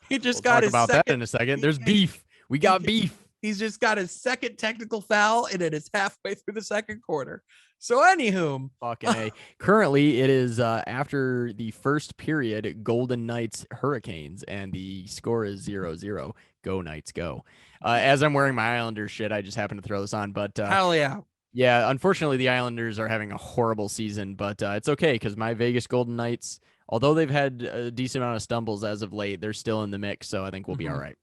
he just got his about second, that in a second. There's beef. We got beef. He's just got his second technical foul, and it is halfway through the second quarter. So, anywho, fucking A. Currently, it is after the first period, Golden Knights Hurricanes, and the score is 0-0. Go Knights, go! As I'm wearing my Islanders shit, I just happened to throw this on, but hell yeah. Yeah, unfortunately, the Islanders are having a horrible season, but it's okay because my Vegas Golden Knights, although they've had a decent amount of stumbles as of late, they're still in the mix, so I think we'll be all right.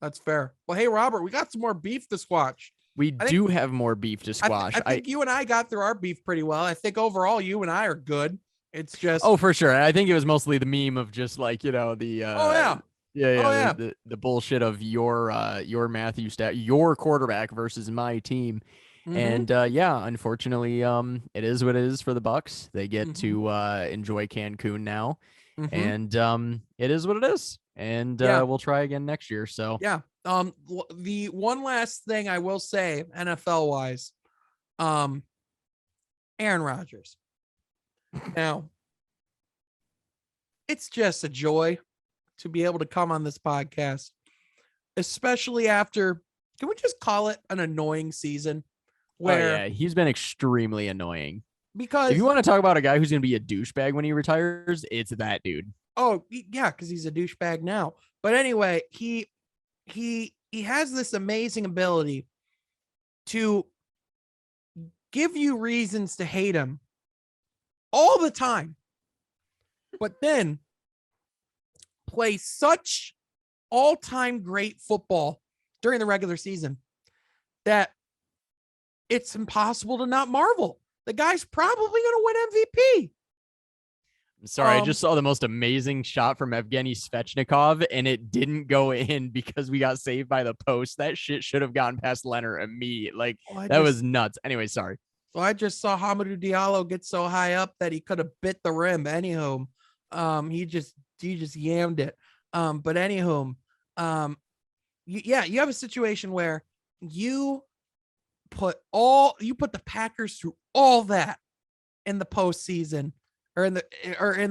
That's fair. Well, hey, Robert, we got some more beef to squash. We do have more beef to squash. I think you and I got through our beef pretty well. I think overall you and I are good. It's just... Oh, for sure. I think it was mostly the meme of just like, the the bullshit of your Matthew your quarterback versus my team. And unfortunately, it is what it is for the Bucks. They get to enjoy Cancun now, and it is what it is. And we'll try again next year. So the one last thing I will say, NFL wise, Aaron Rodgers. Now, it's just a joy to be able to come on this podcast, especially after, can we just call it an annoying season? Where he's been extremely annoying. Because if you want to talk about a guy who's going to be a douchebag when he retires, it's that dude. Oh yeah, because he's a douchebag now. But anyway, he has this amazing ability to give you reasons to hate him all the time, but then play such all-time great football during the regular season that it's impossible to not marvel. The guy's probably going to win MVP. I'm sorry, I just saw the most amazing shot from Evgeny Svechnikov, and it didn't go in because we got saved by the post. That shit should have gotten past Leonard immediately. That was nuts. Anyway, sorry. So I just saw Hamidou Diallo get so high up that he could have bit the rim. Anywho, he just yammed it. But anywho, you have a situation where you put the Packers through all that in the postseason or in the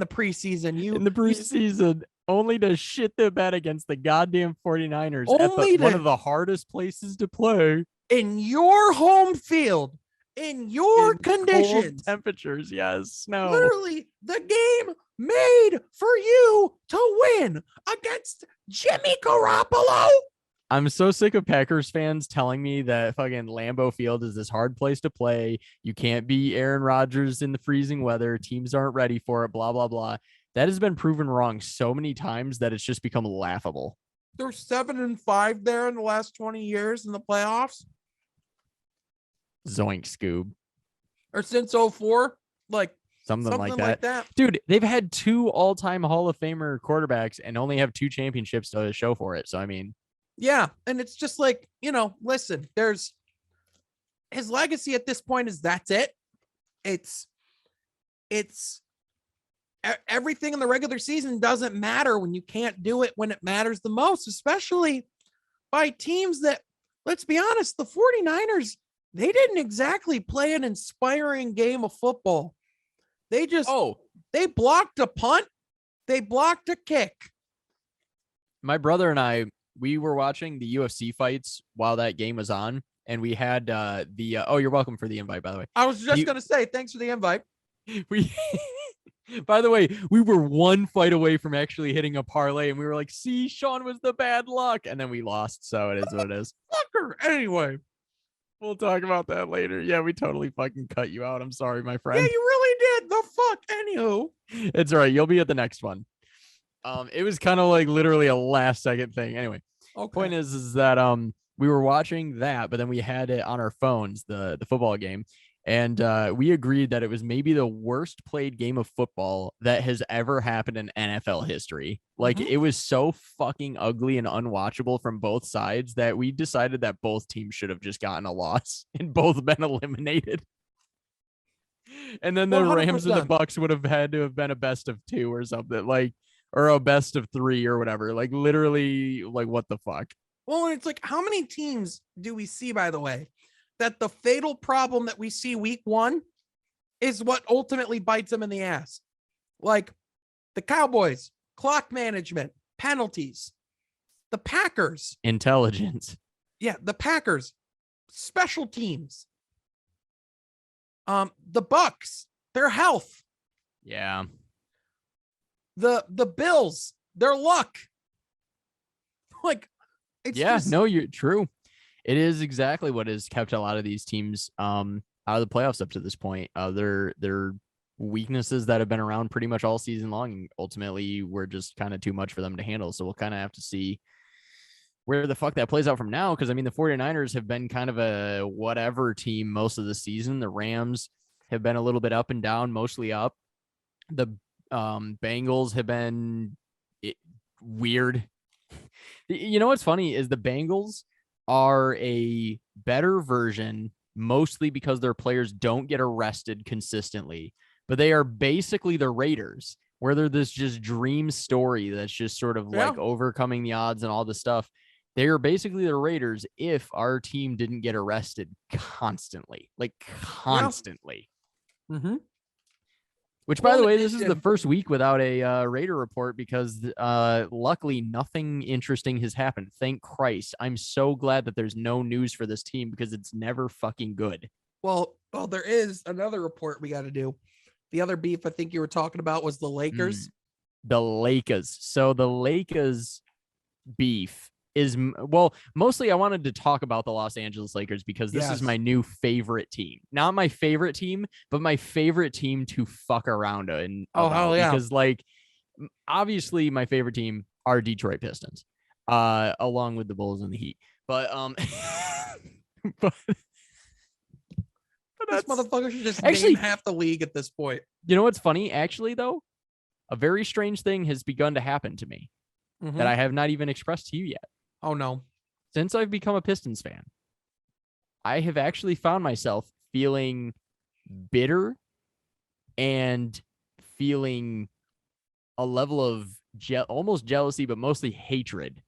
preseason. In the preseason, only to shit the bed against the goddamn 49ers at one of the hardest places to play in your home field, in your conditions, cold temperatures. Yes, snow. Literally, the game made for you to win against Jimmy Garoppolo. I'm so sick of Packers fans telling me that fucking Lambeau Field is this hard place to play. You can't be Aaron Rodgers in the freezing weather. Teams aren't ready for it, blah, blah, blah. That has been proven wrong so many times that it's just become laughable. They're 7-5 there in the last 20 years in the playoffs. Zoink, Scoob. Or since 04, something like that. Dude, they've had 2 all-time Hall of Famer quarterbacks and only have 2 championships to show for it. So, I mean... Yeah, and it's just listen, there's his legacy at this point is that's it. It's everything in the regular season doesn't matter when you can't do it when it matters the most, especially by teams that, let's be honest, the 49ers, they didn't exactly play an inspiring game of football. They just, they blocked a punt. They blocked a kick. My brother and I, we were watching the UFC fights while that game was on. And we had you're welcome for the invite, by the way. I was just going to say, thanks for the invite. By the way, we were one fight away from actually hitting a parlay, and we were like, see, Sean was the bad luck. And then we lost. So it is what it is. Fucker. Anyway, we'll talk about that later. Yeah, we totally fucking cut you out. I'm sorry, my friend. Yeah, you really did. The fuck. Anywho. It's all right. You'll be at the next one. It was kind of like literally a last second thing. Anyway, Point is that we were watching that, but then we had it on our phones, the football game. And we agreed that it was maybe the worst played game of football that has ever happened in NFL history. Like, it was so fucking ugly and unwatchable from both sides that we decided that both teams should have just gotten a loss and both been eliminated. And then the 100%. Rams and the Bucks would have had to have been a best of 2 or something, like, or a best of 3 or whatever. Like, literally, like, what the fuck? Well, it's like, how many teams do we see, by the way, that the fatal problem that we see week 1 is what ultimately bites them in the ass? Like the Cowboys, clock management, penalties. The Packers, intelligence. Yeah, the Packers, special teams. The Bucks, their health. Yeah. The Bills, their luck. Like, it's just... no, you're true. It is exactly what has kept a lot of these teams out of the playoffs up to this point. Their weaknesses that have been around pretty much all season long, and ultimately were just kind of too much for them to handle. So we'll kind of have to see where the fuck that plays out from now. Because, I mean, the 49ers have been kind of a whatever team most of the season. The Rams have been a little bit up and down, mostly up. The Bengals have been weird. You know what's funny is the Bengals are a better version, mostly because their players don't get arrested consistently, but they are basically the Raiders, where they're this just dream story that's just sort of like overcoming the odds and all this stuff. They are basically the Raiders if our team didn't get arrested constantly, like constantly. Mm-hmm. Which, by the way, this is the first week without a Raider report because luckily nothing interesting has happened. Thank Christ. I'm so glad that there's no news for this team because it's never fucking good. Well, there is another report we got to do. The other beef I think you were talking about was the Lakers. The Lakers. So the Lakers beef is, well, mostly I wanted to talk about the Los Angeles Lakers because this is my new favorite team. Not my favorite team, but my favorite team to fuck around in. Hell yeah. Because, like, obviously my favorite team are Detroit Pistons, along with the Bulls and the Heat. But this motherfucker should just name half the league at this point. You know what's funny? Actually, though, a very strange thing has begun to happen to me that I have not even expressed to you yet. Oh, no. Since I've become a Pistons fan, I have actually found myself feeling bitter and feeling a level of almost jealousy, but mostly hatred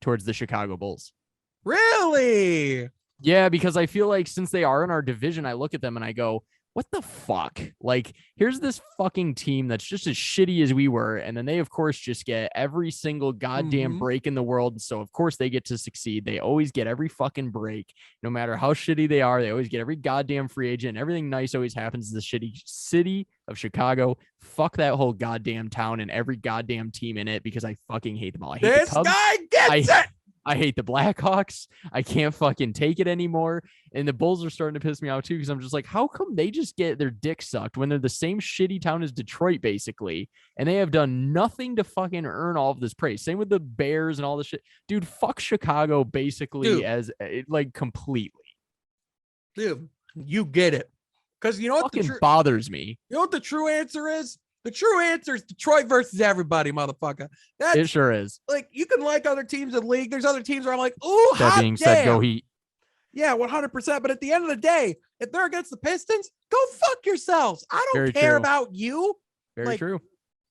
towards the Chicago Bulls. Really? Yeah, because I feel like since they are in our division, I look at them and I go, what the fuck? Like, here's this fucking team that's just as shitty as we were. And then they, of course, just get every single goddamn break in the world. And so, of course, they get to succeed. They always get every fucking break, no matter how shitty they are. They always get every goddamn free agent. Everything nice always happens in the shitty city of Chicago. Fuck that whole goddamn town and every goddamn team in it because I fucking hate them all. I hate this guy gets it. I hate the Blackhawks. I can't fucking take it anymore. And the Bulls are starting to piss me off too because I'm just like, how come they just get their dick sucked when they're the same shitty town as Detroit, basically, and they have done nothing to fucking earn all of this praise? Same with the Bears and all this shit. Dude, fuck Chicago, basically, as like completely. Dude, you get it. Because you know what bothers me? You know what the true answer is? The true answer is Detroit versus everybody, motherfucker. It sure is. Like, you can like other teams in the league. There's other teams where I'm like, ooh, that being said, go Heat. Yeah, 100%. But at the end of the day, if they're against the Pistons, go fuck yourselves. I don't Very care true. about you. Very true.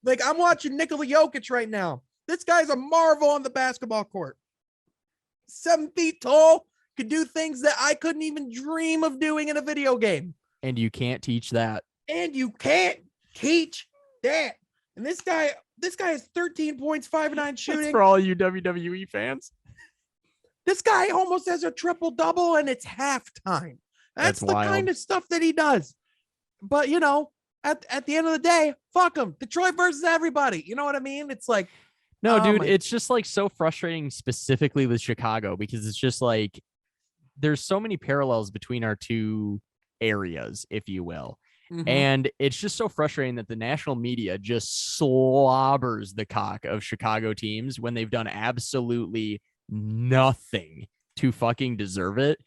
Like, I'm watching Nikola Jokic right now. This guy's a marvel on the basketball court. 7 feet tall, could do things that I couldn't even dream of doing in a video game. And you can't teach that. And you can't teach that. And this guy has 13 points, 5-9 shooting. That's for all you WWE fans. This guy almost has a triple-double, and it's halftime. That's the wild. kind of stuff that he does. But, you know, at the end of the day, fuck him. Detroit versus everybody. You know what I mean? It's like, no, dude, it's just like so frustrating, specifically with Chicago, because it's just like there's so many parallels between our two areas, if you will. Mhm. And it's just so frustrating that the national media just slobbers the cock of Chicago teams when they've done absolutely nothing to fucking deserve it.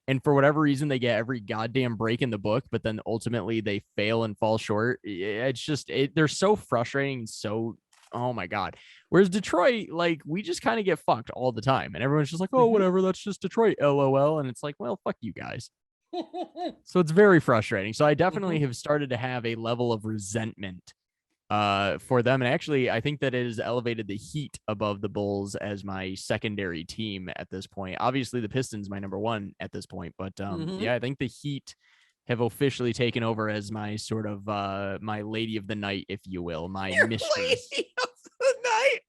And for whatever reason, they get every goddamn break in the book, but then ultimately they fail and fall short. It's just, they're so frustrating. So, oh my God. Whereas Detroit, like, we just kind of get fucked all the time. And everyone's just like, oh, whatever, that's just Detroit, LOL. And it's like, well, fuck you guys. So it's very frustrating. So I definitely have started to have a level of resentment for them. And actually, I think that it has elevated the Heat above the Bulls as my secondary team at this point. Obviously, the Pistons my number one at this point. But yeah, I think the Heat have officially taken over as my sort of my lady of the night, if you will, my mistress. Lady of the night.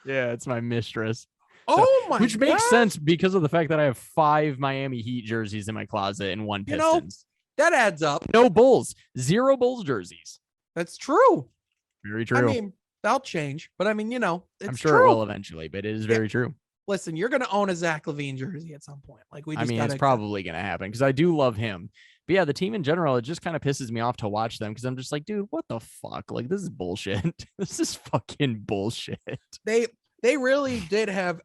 Yeah, it's my mistress. Oh my God. Which makes sense because of the fact that I have 5 Miami Heat jerseys in my closet and 1 Pistons. That adds up. No Bulls, 0 Bulls jerseys. That's true. Very true. I mean, that'll change, but I mean, you know, it's I'm sure true. it will eventually, but it is very true. Listen, you're going to own a Zach LaVine jersey at some point. Like, we just it's probably going to happen because I do love him. But yeah, the team in general, it just kind of pisses me off to watch them because I'm just like, dude, what the fuck? Like, this is bullshit. This is fucking bullshit. They really did have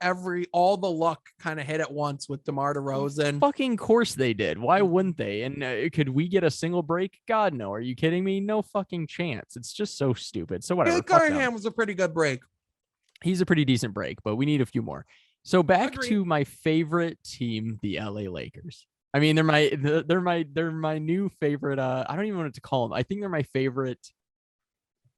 all the luck kind of hit at once with DeMar DeRozan. Fucking course they did. Why wouldn't they? And could we get a single break? God, no. Are you kidding me? No fucking chance. It's just so stupid. So whatever. Cunningham was a pretty good break. He's a pretty decent break, but we need a few more. So back to my favorite team, the LA Lakers. I mean, they're my new favorite. I don't even know what to call them. I think they're my favorite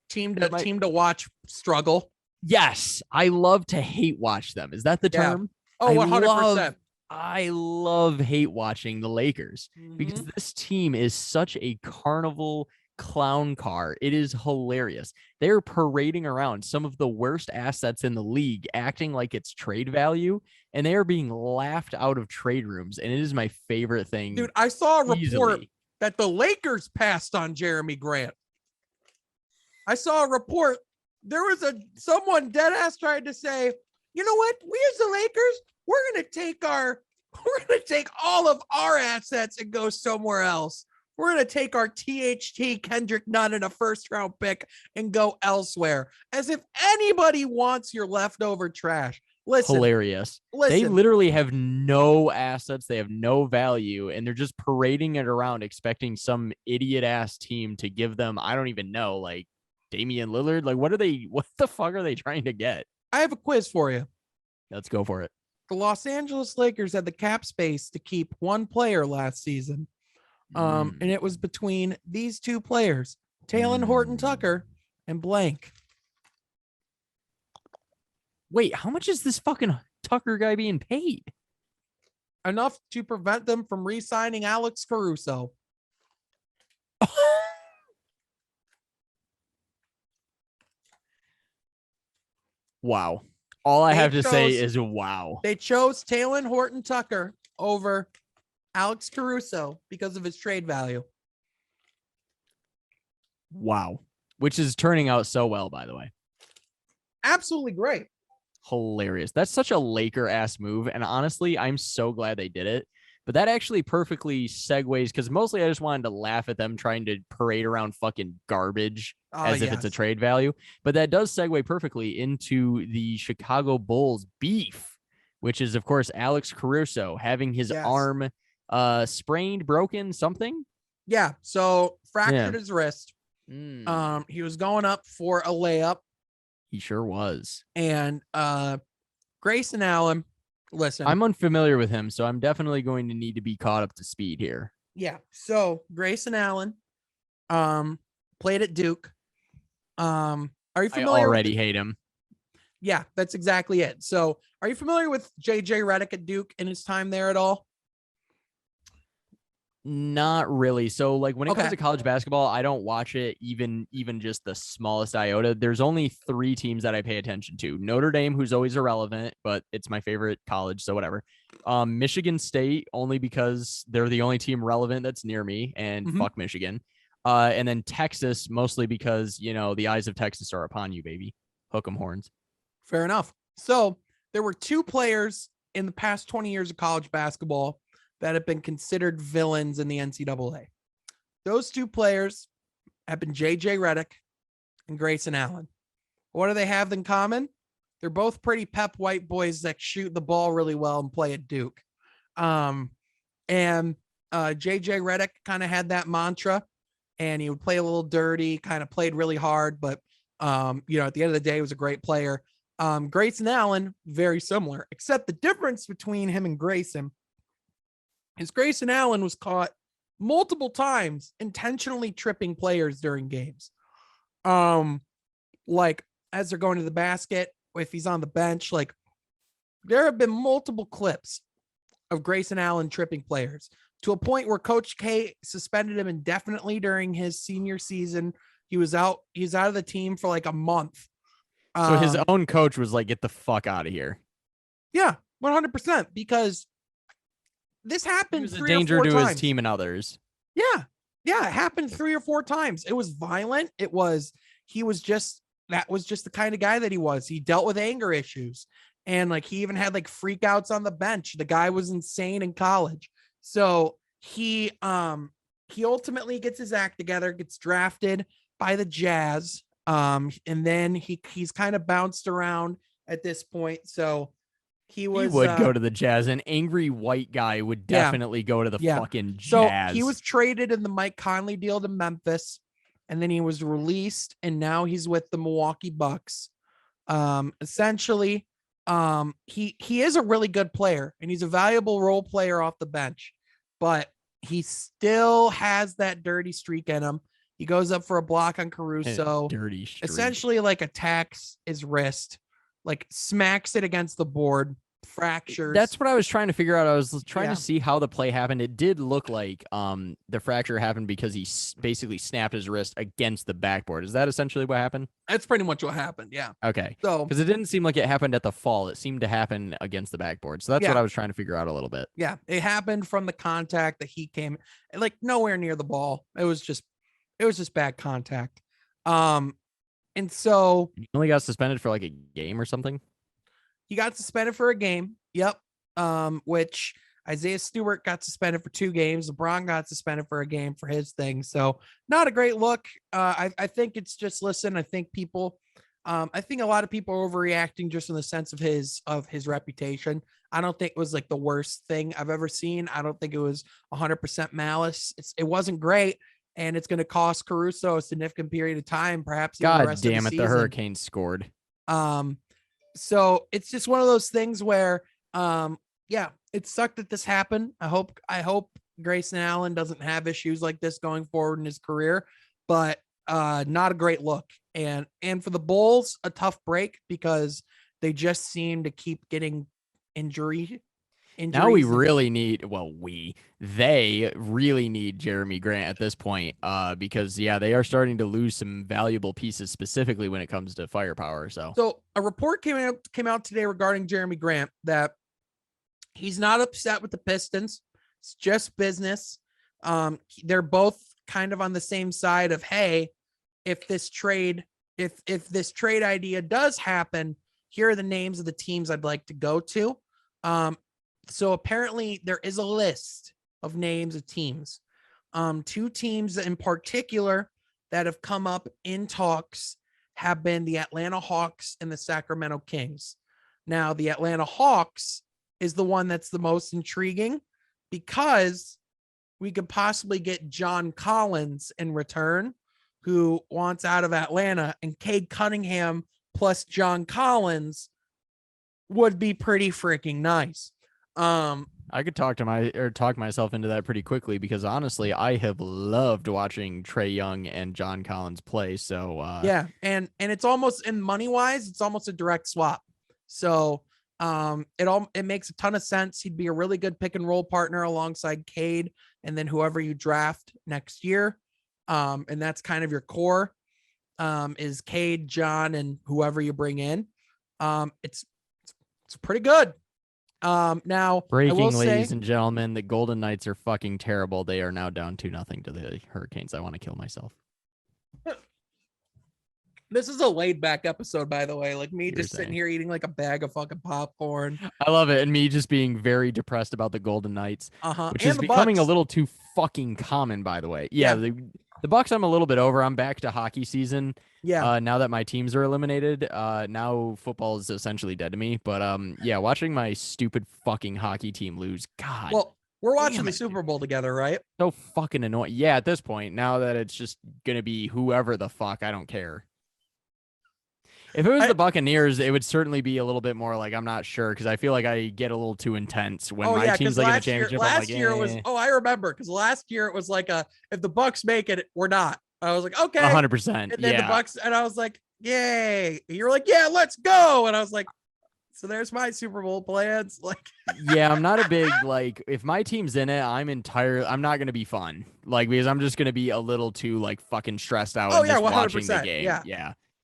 team to watch struggle. Yes, I love to hate watch them. Is that the term? Oh, 100%. I love hate watching the Lakers because this team is such a carnival clown car. It is hilarious. They're parading around some of the worst assets in the league, acting like it's trade value, and they are being laughed out of trade rooms. And it is my favorite thing. Dude, I saw a report that the Lakers passed on Jeremy Grant. I saw a report. There was someone dead ass tried to say, you know what? We as the Lakers, we're gonna take all of our assets and go somewhere else. We're gonna take our THT Kendrick Nunn in a 1st-round pick and go elsewhere. As if anybody wants your leftover trash. Listen, hilarious. They literally have no assets. They have no value, and they're just parading it around, expecting some idiot ass team to give them, I don't even know, like Damian Lillard. Like, what the fuck are they trying to get? I have a quiz for you. Let's go for it. The Los Angeles Lakers had the cap space to keep 1 player last season. And it was between these 2 players, Talen Horton-Tucker and blank. Wait, how much is this fucking Tucker guy being paid? Enough to prevent them from re-signing Alex Caruso. Wow. All I have to say is wow. They chose Talen Horton-Tucker over Alex Caruso because of his trade value. Wow. Which is turning out so well, by the way. Absolutely great. Hilarious. That's such a Laker ass move. And honestly, I'm so glad they did it. But that actually perfectly segues because mostly I just wanted to laugh at them trying to parade around fucking garbage as if it's a trade value. But that does segue perfectly into the Chicago Bulls beef, which is, of course, Alex Caruso having his arm sprained, broken, something. Yeah. So fractured his wrist. He was going up for a layup. He sure was. And Grayson Allen Listen, I'm unfamiliar with him, so I'm definitely going to need to be caught up to speed here. yeah. So Grayson Allen, played at Duke. Are you I familiar with? already hate him. Yeah, that's exactly it. So, are you familiar with JJ Redick at Duke and his time there at all? Not really. So like when it comes Okay. to college basketball, I don't watch it even just the smallest iota. There's only 3 teams that I pay attention to. Notre Dame, who's always irrelevant, but it's my favorite college, so whatever. Michigan State, only because they're the only team relevant that's near me, and Mm-hmm. fuck Michigan. And then Texas, mostly because, the eyes of Texas are upon you, baby. Hook 'em horns. Fair enough. So, there were 2 players in the past 20 years of college basketball that have been considered villains in the NCAA. Those 2 players have been JJ Redick and Grayson Allen. What do they have in common? They're both pretty pep white boys that shoot the ball really well and play at Duke. Um, and JJ Redick kind of had that mantra, and he would play a little dirty, kind of played really hard, but at the end of the day, he was a great player. Grayson Allen, very similar, except the difference between him and Grayson is Grayson Allen was caught multiple times intentionally tripping players during games. Like as they're going to the basket, if he's on the bench, like there have been multiple clips of Grayson Allen tripping players to a point where Coach K suspended him indefinitely during his senior season. He's out of the team for like a month. So his own coach was like, get the fuck out of here. Yeah, 100%, because this He happened was a 3 or danger 4 to times. his team and others. Yeah. Yeah. It happened 3 or 4 times. It was violent. That was just the kind of guy that he was. He dealt with anger issues, and like he even had like freakouts on the bench. The guy was insane in college. So he ultimately gets his act together, gets drafted by the Jazz. And then he's kind of bounced around at this point. So he would go to the Jazz. An angry white guy would definitely go to the fucking So Jazz. he was traded in the Mike Conley deal to Memphis, and then he was released, and now he's with the Milwaukee Bucks. Essentially, he is a really good player, and he's a valuable role player off the bench, but he still has that dirty streak in him. He goes up for a block on Caruso, dirty streak. Essentially like attacks his wrist, like smacks it against the board, fractures. That's what I was trying to figure out. I was trying to see how the play happened. It did look like the fracture happened because he basically snapped his wrist against the backboard. Is that essentially what happened? That's pretty much what happened. Yeah. Okay. So because it didn't seem like it happened at the fall. It seemed to happen against the backboard. So that's what I was trying to figure out a little bit. Yeah, it happened from the contact that he came like nowhere near the ball. It was just bad contact. And so he only got suspended for like a game or something. He got suspended for a game. Yep. Which Isaiah Stewart got suspended for 2 games. LeBron got suspended for a game for his thing. So not a great look. I think it's just, listen, I think a lot of people are overreacting just in the sense of his reputation. I don't think it was like the worst thing I've ever seen. I don't think it was 100% malice. It wasn't great. And it's going to cost Caruso a significant period of time, perhaps. God damn it, the Hurricanes scored. So it's just one of those things where, it sucked that this happened. I hope Grayson Allen doesn't have issues like this going forward in his career, but not a great look. And for the Bulls, a tough break because they just seem to keep getting injuries. Now we really need, they really need Jeremy Grant at this point, because they are starting to lose some valuable pieces, specifically when it comes to firepower. So a report came out today regarding Jeremy Grant that he's not upset with the Pistons. It's just business. They're both kind of on the same side of, hey, if this trade idea does happen, here are the names of the teams I'd like to go to. So apparently there is a list of names of teams. 2 teams in particular that have come up in talks have been the Atlanta Hawks and the Sacramento Kings. Now, the Atlanta Hawks is the one that's the most intriguing because we could possibly get John Collins in return, who wants out of Atlanta, and Cade Cunningham plus John Collins would be pretty freaking nice. I could talk myself into that pretty quickly because honestly, I have loved watching Trae Young and John Collins play. So yeah, and it's almost, in money wise, it's almost a direct swap. So it makes a ton of sense. He'd be a really good pick and roll partner alongside Cade, and then whoever you draft next year. And that's kind of your core. Is Cade, John, and whoever you bring in. It's pretty good. Now I will breaking, say, ladies and gentlemen, the Golden Knights are fucking terrible. They are now down 2-0 to the Hurricanes. I want to kill myself. this is a laid back episode, by the way. Like me You're just sitting saying. here eating like a bag of fucking popcorn. I love it. And me just being very depressed about the Golden Knights, which And is the becoming Bucks. a little too fucking common, by the way. Yeah, the Bucks I'm a little bit over. I'm back to hockey season. Yeah. Now that my teams are eliminated, now football is essentially dead to me. But yeah, watching my stupid fucking hockey team lose, God. Well, we're watching the it, Super Bowl together, right? So fucking annoying. Yeah, at this point, now that it's just gonna be whoever the fuck, I don't care. If it was the Buccaneers, it would certainly be a little bit more like I'm not sure because I feel like I get a little too intense when my team's like in a championship. Last year was I remember because last year it was like if the Bucks make it, we're not. I was like, okay, 100%. And then the Bucks, and I was like, yay! You're like, yeah, let's go. And I was like, so there's my Super Bowl plans. Like, yeah, I'm not a big like if my team's in it, I'm not gonna be fun. Like because I'm just gonna be a little too like fucking stressed out. Oh and yeah, just 100%. Watching the game.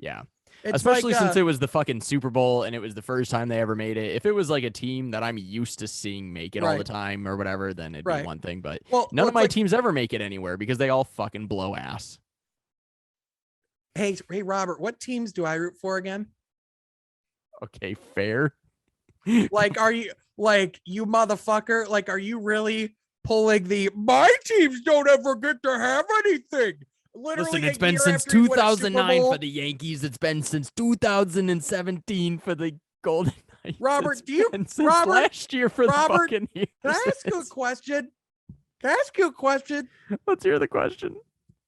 Yeah. It's especially like, since it was the fucking Super Bowl and it was the first time they ever made it. If it was like a team that I'm used to seeing make it all the time or whatever, then it'd be one thing. But none of my teams ever make it anywhere because they all fucking blow ass. Hey, Robert, what teams do I root for again? Okay, fair. Like, are you like you motherfucker? Like, are you really pulling my teams don't ever get to have anything? Literally, listen, it's been since 2009 for the Yankees. It's been since 2017 for the Golden Knights. Robert, last year for the Buccaneers? Can I ask you a question? Let's hear the question.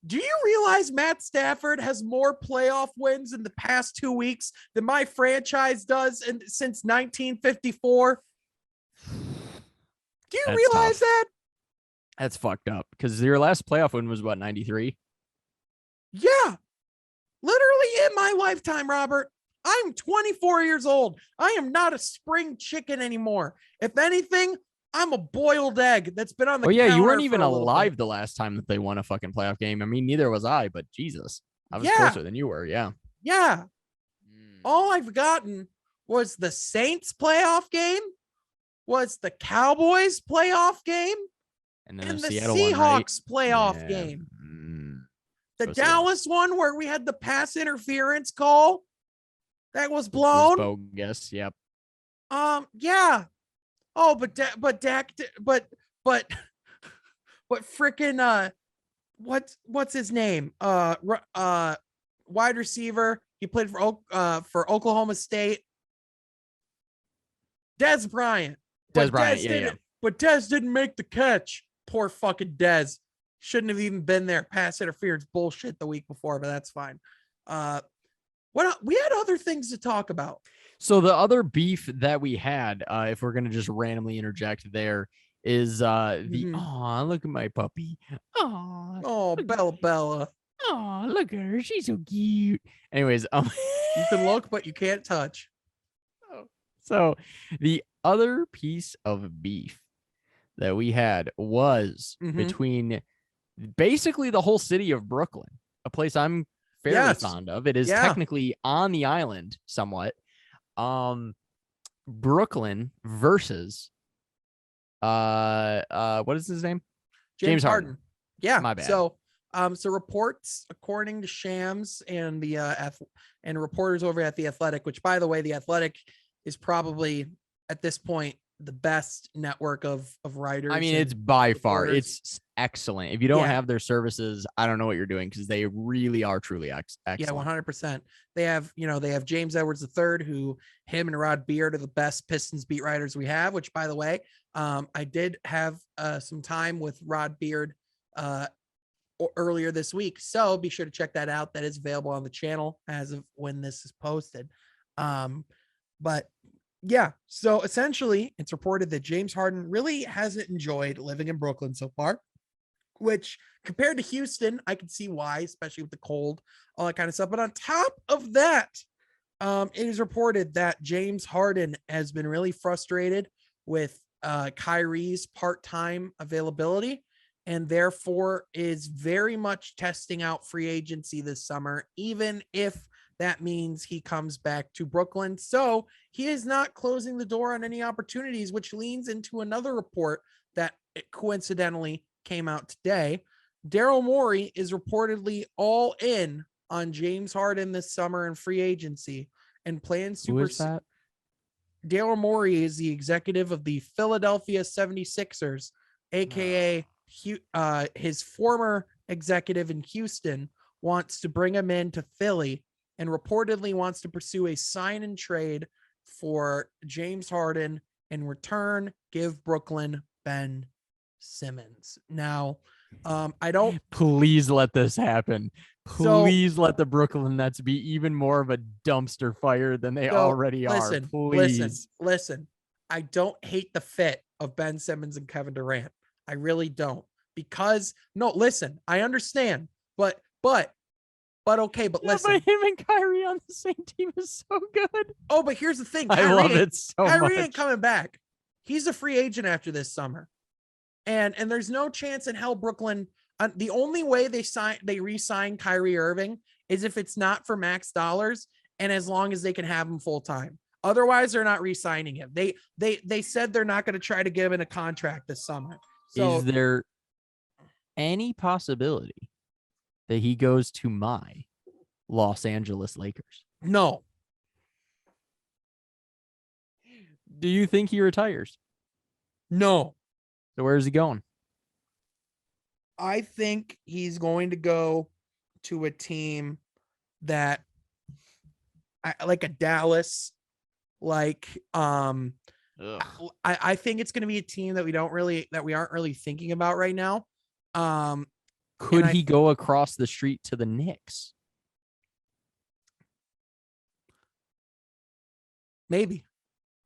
Do you realize Matt Stafford has more playoff wins in the past 2 weeks than my franchise does since 1954? Do you realize that? That's fucked up because your last playoff win was what, 93? Yeah, literally in my lifetime, Robert. I'm 24 years old. I am not a spring chicken anymore. If anything, I'm a boiled egg that's been on the counter. You weren't even alive the last time that they won a fucking playoff game. I mean, neither was I, but Jesus, I was closer than you were. Yeah. All I've gotten was the Saints playoff game, was the Cowboys playoff game, and the Seattle Seahawks playoff game. The Dallas one where we had the pass interference call that was blown. Bogus. Yep. Yeah. Oh, but Dak, but freaking what's his name? Wide receiver. He played for Oklahoma State. Dez Bryant. But Dez didn't make the catch. Poor fucking Dez. Shouldn't have even been there. Pass interference bullshit the week before, but that's fine. We had other things to talk about. So the other beef that we had, if we're gonna just randomly interject there, is aw, look at my puppy. Oh, Bella. Oh, look at her. She's so cute. Anyways, you can look, but you can't touch. So the other piece of beef that we had was between basically the whole city of Brooklyn, a place I'm fairly fond of. It is technically on the island somewhat. Brooklyn versus what is his name? James Harden. Yeah, my bad. So reports according to Shams and the and reporters over at The Athletic, which by the way, The Athletic is probably at this point the best network of writers. I mean, it's by far, it's excellent. If you don't have their services, I don't know what you're doing because they really are truly excellent. Yeah, 100%. They have James Edwards III, who him and Rod Beard are the best Pistons beat writers we have, which by the way, I did have some time with Rod Beard earlier this week. So be sure to check that out. That is available on the channel as of when this is posted. But Yeah. So essentially, it's reported that James Harden really hasn't enjoyed living in Brooklyn so far, which compared to Houston, I can see why, especially with the cold, all that kind of stuff. But on top of that, it is reported that James Harden has been really frustrated with Kyrie's part-time availability and therefore is very much testing out free agency this summer, even if that means he comes back to Brooklyn. So he is not closing the door on any opportunities, which leans into another report that coincidentally came out today. Daryl Morey is reportedly all in on James Harden this summer in free agency and plans to Who is that? Daryl Morey is the executive of the Philadelphia 76ers, aka his former executive in Houston wants to bring him into Philly and reportedly wants to pursue a sign and trade for James Harden. In return, give Brooklyn Ben Simmons. Now, I don't. Please let this happen. So Please let the Brooklyn Nets be even more of a dumpster fire than they So already are. listen, Please. listen. I don't hate the fit of Ben Simmons and Kevin Durant. I really don't. Because no, listen, I understand, but okay, but Yeah, listen. but him and Kyrie on the same team is so good. Oh, but here's the thing. I love it so Kyrie much. ain't coming back. He's a free agent after this summer. And there's no chance in hell Brooklyn. The only way they re-sign Kyrie Irving is if it's not for max dollars and as long as they can have him full time. Otherwise, they're not re-signing him. They said they're not going to try to give him a contract this summer. So is there any possibility that he goes to my Los Angeles Lakers? no. Do you think he retires? No. So where is he going? I think he's going to go to a team that like a Dallas, like I think it's going to be a team that we aren't really thinking about right now. Could he go across the street to the Knicks? Maybe.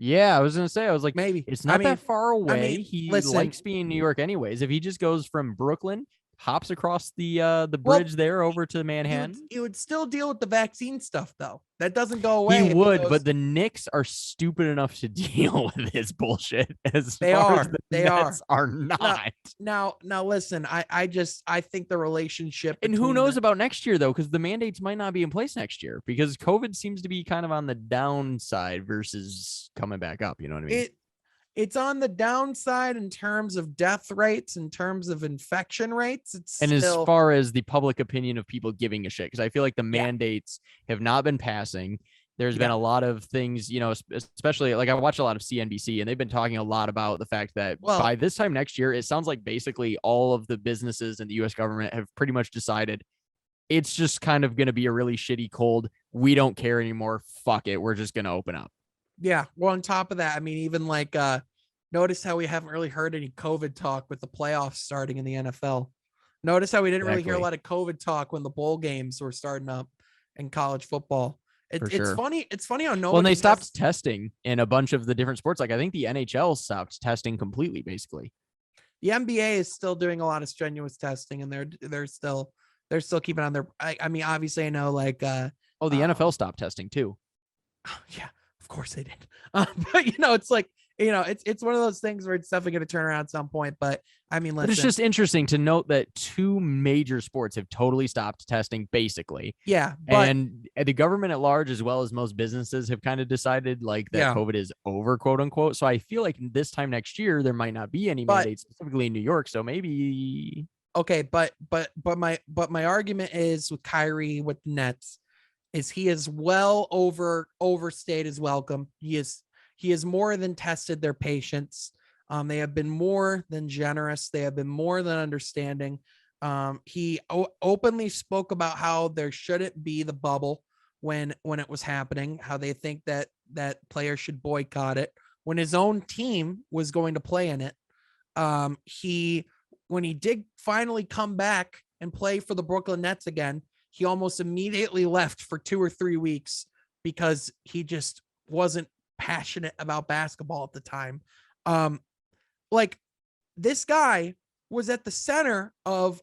Yeah, I was gonna say, I was like, Maybe it's not that far away. he likes being in New York anyways. If he just goes from Brooklyn, hops across the bridge there over to Manhattan. He would still deal with the vaccine stuff though. That doesn't go away. He would, but the Knicks are stupid enough to deal with his bullshit. They are not. Now, listen. I think the relationship. And who knows about next year though, because the mandates might not be in place next year because COVID seems to be kind of on the downside versus coming back up. You know what I mean? It's on the downside in terms of death rates, in terms of infection rates. As far as the public opinion of people giving a shit, because I feel like the mandates have not been passing. There's been a lot of things, especially like I watch a lot of CNBC and they've been talking a lot about the fact that by this time next year, it sounds like basically all of the businesses in the US government have pretty much decided it's just kind of going to be a really shitty cold. We don't care anymore. Fuck it. We're just going to open up. Yeah. Well, on top of that, I mean, even like, notice how we haven't really heard any COVID talk with the playoffs starting in the NFL. Notice how we didn't really hear a lot of COVID talk when the bowl games were starting up in college football. It's funny. It's funny how when they stopped testing in a bunch of the different sports. Like I think the NHL stopped testing completely, basically. The NBA is still doing a lot of strenuous testing and they're still keeping on their, I mean, obviously I know like, the NFL stopped testing too. Yeah, of course they did. But it's like, it's one of those things where it's definitely going to turn around at some point. But I mean, listen, but it's just interesting to note that two major sports have totally stopped testing, basically. Yeah, and the government at large, as well as most businesses, have kind of decided like that COVID is over, quote unquote. So I feel like this time next year there might not be any mandates specifically in New York. So maybe. Okay, but my argument is with Kyrie with the Nets is he is well overstayed his welcome. He has more than tested their patience. They have been more than generous. They have been more than understanding. He openly spoke about how there shouldn't be the bubble when it was happening, how they think that players should boycott it when his own team was going to play in it. When he did finally come back and play for the Brooklyn Nets again, he almost immediately left for 2 or 3 weeks because he just wasn't passionate about basketball at the time. Like this guy was at the center of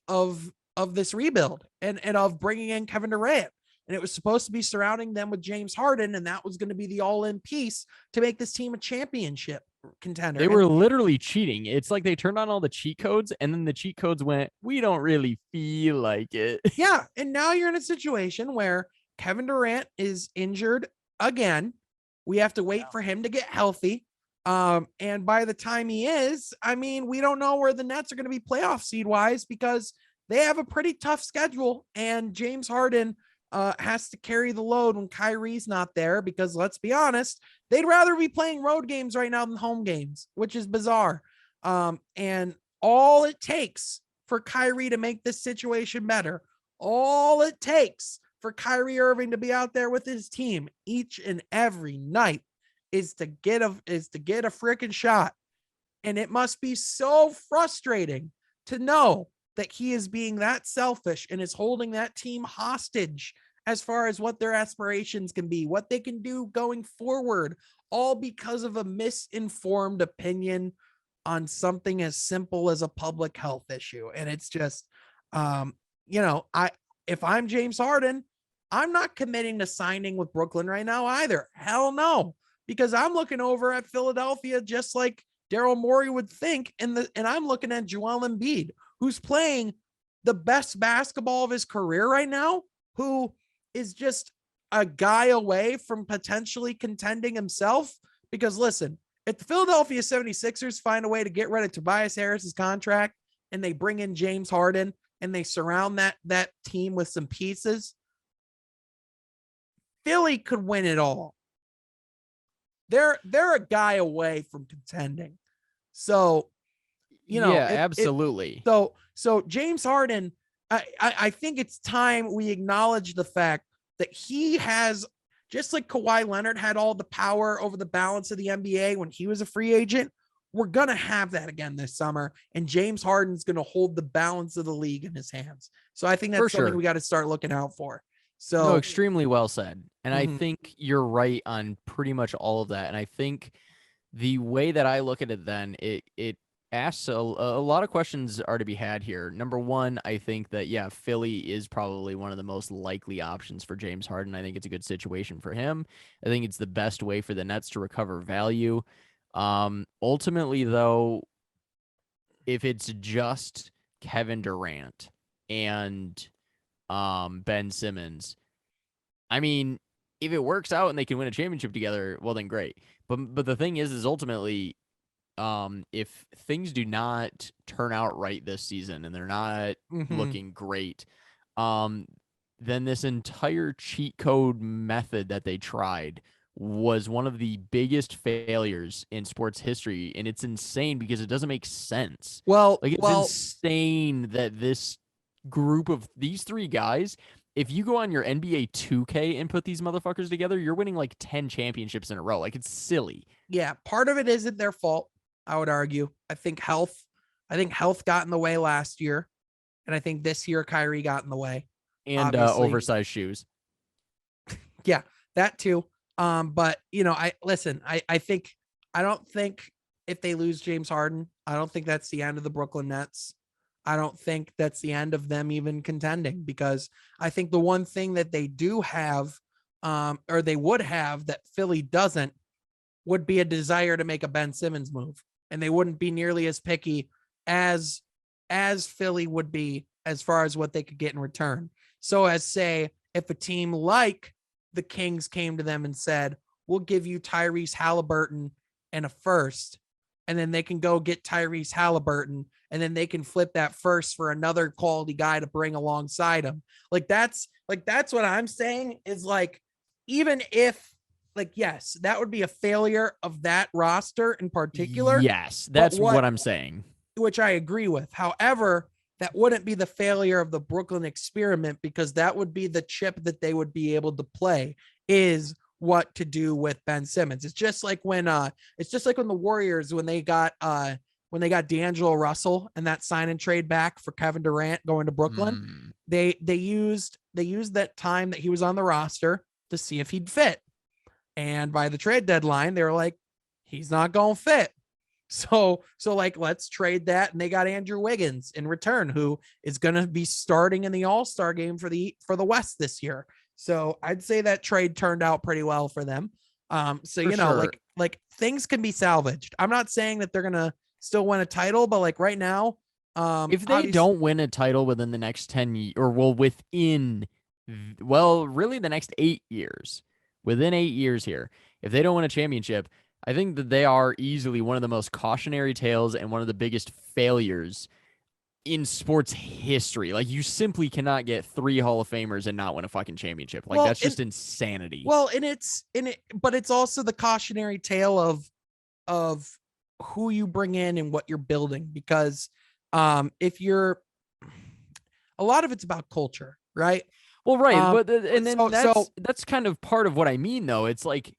this rebuild and of bringing in Kevin Durant. And it was supposed to be surrounding them with James Harden, and that was going to be the all-in piece to make this team a championship contender. They were literally cheating. It's like they turned on all the cheat codes, and then the cheat codes went, we don't really feel like it. Yeah, and now you're in a situation where Kevin Durant is injured again. We have to wait for him to get healthy. And by the time he is, I mean, we don't know where the Nets are going to be playoff seed wise because they have a pretty tough schedule, and James Harden has to carry the load when Kyrie's not there because let's be honest, they'd rather be playing road games right now than home games, which is bizarre. And all it takes for Kyrie to make this situation better, all it takes for Kyrie Irving to be out there with his team each and every night is to get a freaking shot. And it must be so frustrating to know that he is being that selfish and is holding that team hostage as far as what their aspirations can be, what they can do going forward, all because of a misinformed opinion on something as simple as a public health issue. And it's just, if I'm James Harden, I'm not committing to signing with Brooklyn right now either. Hell no, because I'm looking over at Philadelphia just like Daryl Morey would think, and I'm looking at Joel Embiid, who's playing the best basketball of his career right now, who is just a guy away from potentially contending himself. Because listen, if the Philadelphia 76ers find a way to get rid of Tobias Harris's contract and they bring in James Harden and they surround that team with some pieces, Philly could win it all. They're a guy away from contending. So, absolutely. So James Harden, I think it's time we acknowledge the fact that he has, just like Kawhi Leonard had all the power over the balance of the NBA when he was a free agent, we're going to have that again this summer. And James Harden's going to hold the balance of the league in his hands. So I think that's something we got to start looking out for. So extremely well said. And I think you're right on pretty much all of that. And I think the way that I look at it then, it asks a lot of questions are to be had here. Number one, I think that, Philly is probably one of the most likely options for James Harden. I think it's a good situation for him. I think it's the best way for the Nets to recover value. Ultimately, though, if it's just Kevin Durant and Ben Simmons, I mean, if it works out and they can win a championship together, well, then great. But the thing is ultimately, if things do not turn out right this season and they're not looking great, then this entire cheat code method that they tried was one of the biggest failures in sports history. And it's insane because it doesn't make sense. It's insane that this group of these three guys, if you go on your NBA 2K and put these motherfuckers together, you're winning like 10 championships in a row. Like, it's silly. Yeah, part of it isn't their fault, I would argue. I think health got in the way last year, and I think this year Kyrie got in the way. And oversized shoes. Yeah, that too. But I don't think if they lose James Harden, I don't think that's the end of the Brooklyn Nets. I don't think that's the end of them even contending, because I think the one thing that they do have, or they would have that Philly doesn't, would be a desire to make a Ben Simmons move. And they wouldn't be nearly as picky as Philly would be as far as what they could get in return. So as say, if a team like the Kings came to them and said, we'll give you Tyrese Halliburton and a first, and then they can go get Tyrese Halliburton, and then they can flip that first for another quality guy to bring alongside him. That's what I'm saying is, like, even if, like, yes, that would be a failure of that roster in particular. Yes, that's what I'm saying. Which I agree with. However, that wouldn't be the failure of the Brooklyn experiment, because that would be the chip that they would be able to play, is what to do with Ben Simmons. It's just like when the Warriors, when they got D'Angelo Russell and that sign and trade back for Kevin Durant going to Brooklyn, they used that time that he was on the roster to see if he'd fit. And by the trade deadline, they were like, he's not going to fit. So like, let's trade that. And they got Andrew Wiggins in return, who is going to be starting in the All-Star game for the West this year. So I'd say that trade turned out pretty well for them. So, For you know, sure. like things can be salvaged. I'm not saying that they're going to still win a title, but like right now, If they don't win a title within the next 10 years, or really the next 8 years, within 8 years here, if they don't win a championship, I think that they are easily one of the most cautionary tales and one of the biggest failures in sports history. Like, you simply cannot get 3 Hall of Famers and not win a fucking championship. Like, that's just insanity. Well, but it's also the cautionary tale of who you bring in and what you're building, because if you're, a lot of it's about culture, right? Well, right, but and then so that's kind of part of what I mean, though. It's like,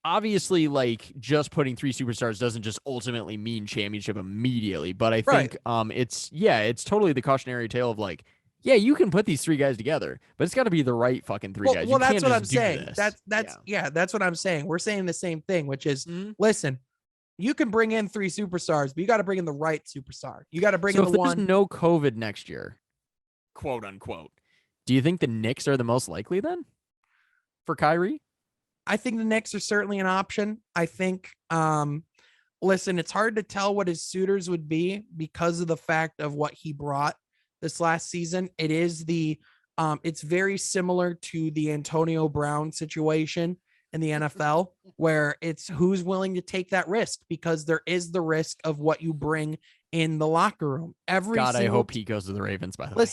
obviously, like, just putting 3 superstars doesn't just ultimately mean championship immediately, but I think it's totally the cautionary tale of like, yeah, you can put these 3 guys together, but it's got to be the right fucking 3 guys. Well, You that's can't what just I'm do saying. this. That's what I'm saying. We're saying the same thing, which is, Mhm. listen, you can bring in 3 superstars, but you got to bring in the right superstar. You got to bring So in if the there's one. no COVID next year, quote unquote, do you think the Knicks are the most likely then for Kyrie? I think the Knicks are certainly an option. I think, listen, it's hard to tell what his suitors would be because of the fact of what he brought this last season. It is it's very similar to the Antonio Brown situation in the NFL, where it's who's willing to take that risk, because there is the risk of what you bring in the locker room. I hope he goes to the Ravens, by the way.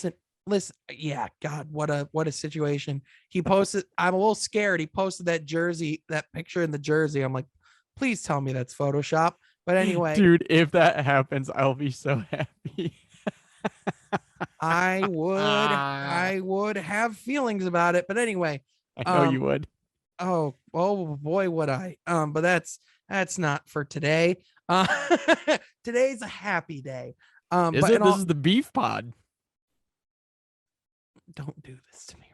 Listen, yeah, God, what a situation. He posted, I'm a little scared. He posted that jersey, that picture in the jersey. I'm like, please tell me that's Photoshop. But anyway, Dude, if that happens, I'll be so happy. I would have feelings about it. But anyway, I know you would. oh boy, would I. But that's not for today. Today's a happy day. This is the beef pod. Don't do this to me,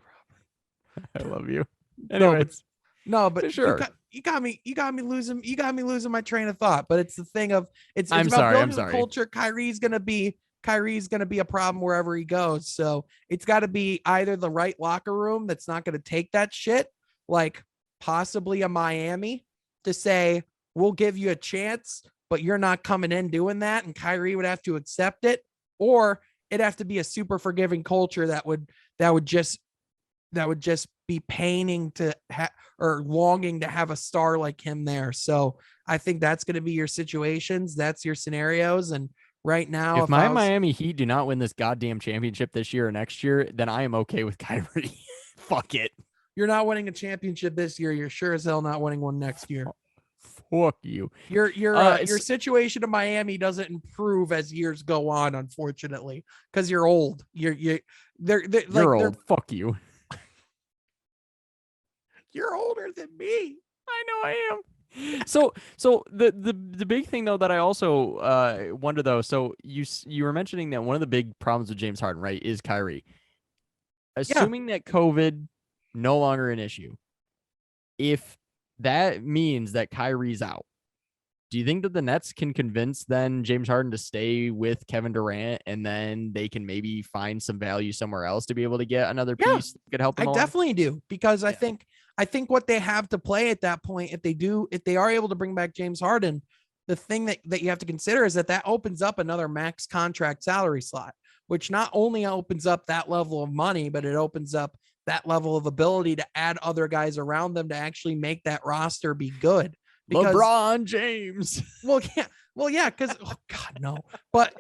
Robert. I love you. Anyways, no, but sure. You got me losing my train of thought. But it's the thing of it's I'm about sorry, building the culture. Kyrie's gonna be a problem wherever he goes. So it's got to be either the right locker room that's not going to take that shit, like possibly a Miami, to say, we'll give you a chance, but you're not coming in doing that. And Kyrie would have to accept it, or it'd have to be a super forgiving culture that would just be paining to or longing to have a star like him there. So I think that's going to be your situations. That's your scenarios. And right now, if my Miami Heat do not win this goddamn championship this year or next year, then I am okay with Kyrie. Fuck it. You're not winning a championship this year. You're sure as hell not winning one next year. Fuck you. Your situation in Miami doesn't improve as years go on, unfortunately, because you're old. You're old. Fuck you. You're older than me. I know I am. So the big thing though that I also wonder though, so you were mentioning that one of the big problems with James Harden, right, is Kyrie. Assuming that COVID no longer an issue, if that means that Kyrie's out, do you think that the Nets can convince then James Harden to stay with Kevin Durant, and then they can maybe find some value somewhere else to be able to get another piece that could help them? I definitely do, because I think what they have to play at that point, if they are able to bring back James Harden, the thing that you have to consider is that opens up another max contract salary slot, which not only opens up that level of money, but it opens up that level of ability to add other guys around them to actually make that roster be good. Because LeBron James. Well, yeah, because God, no. But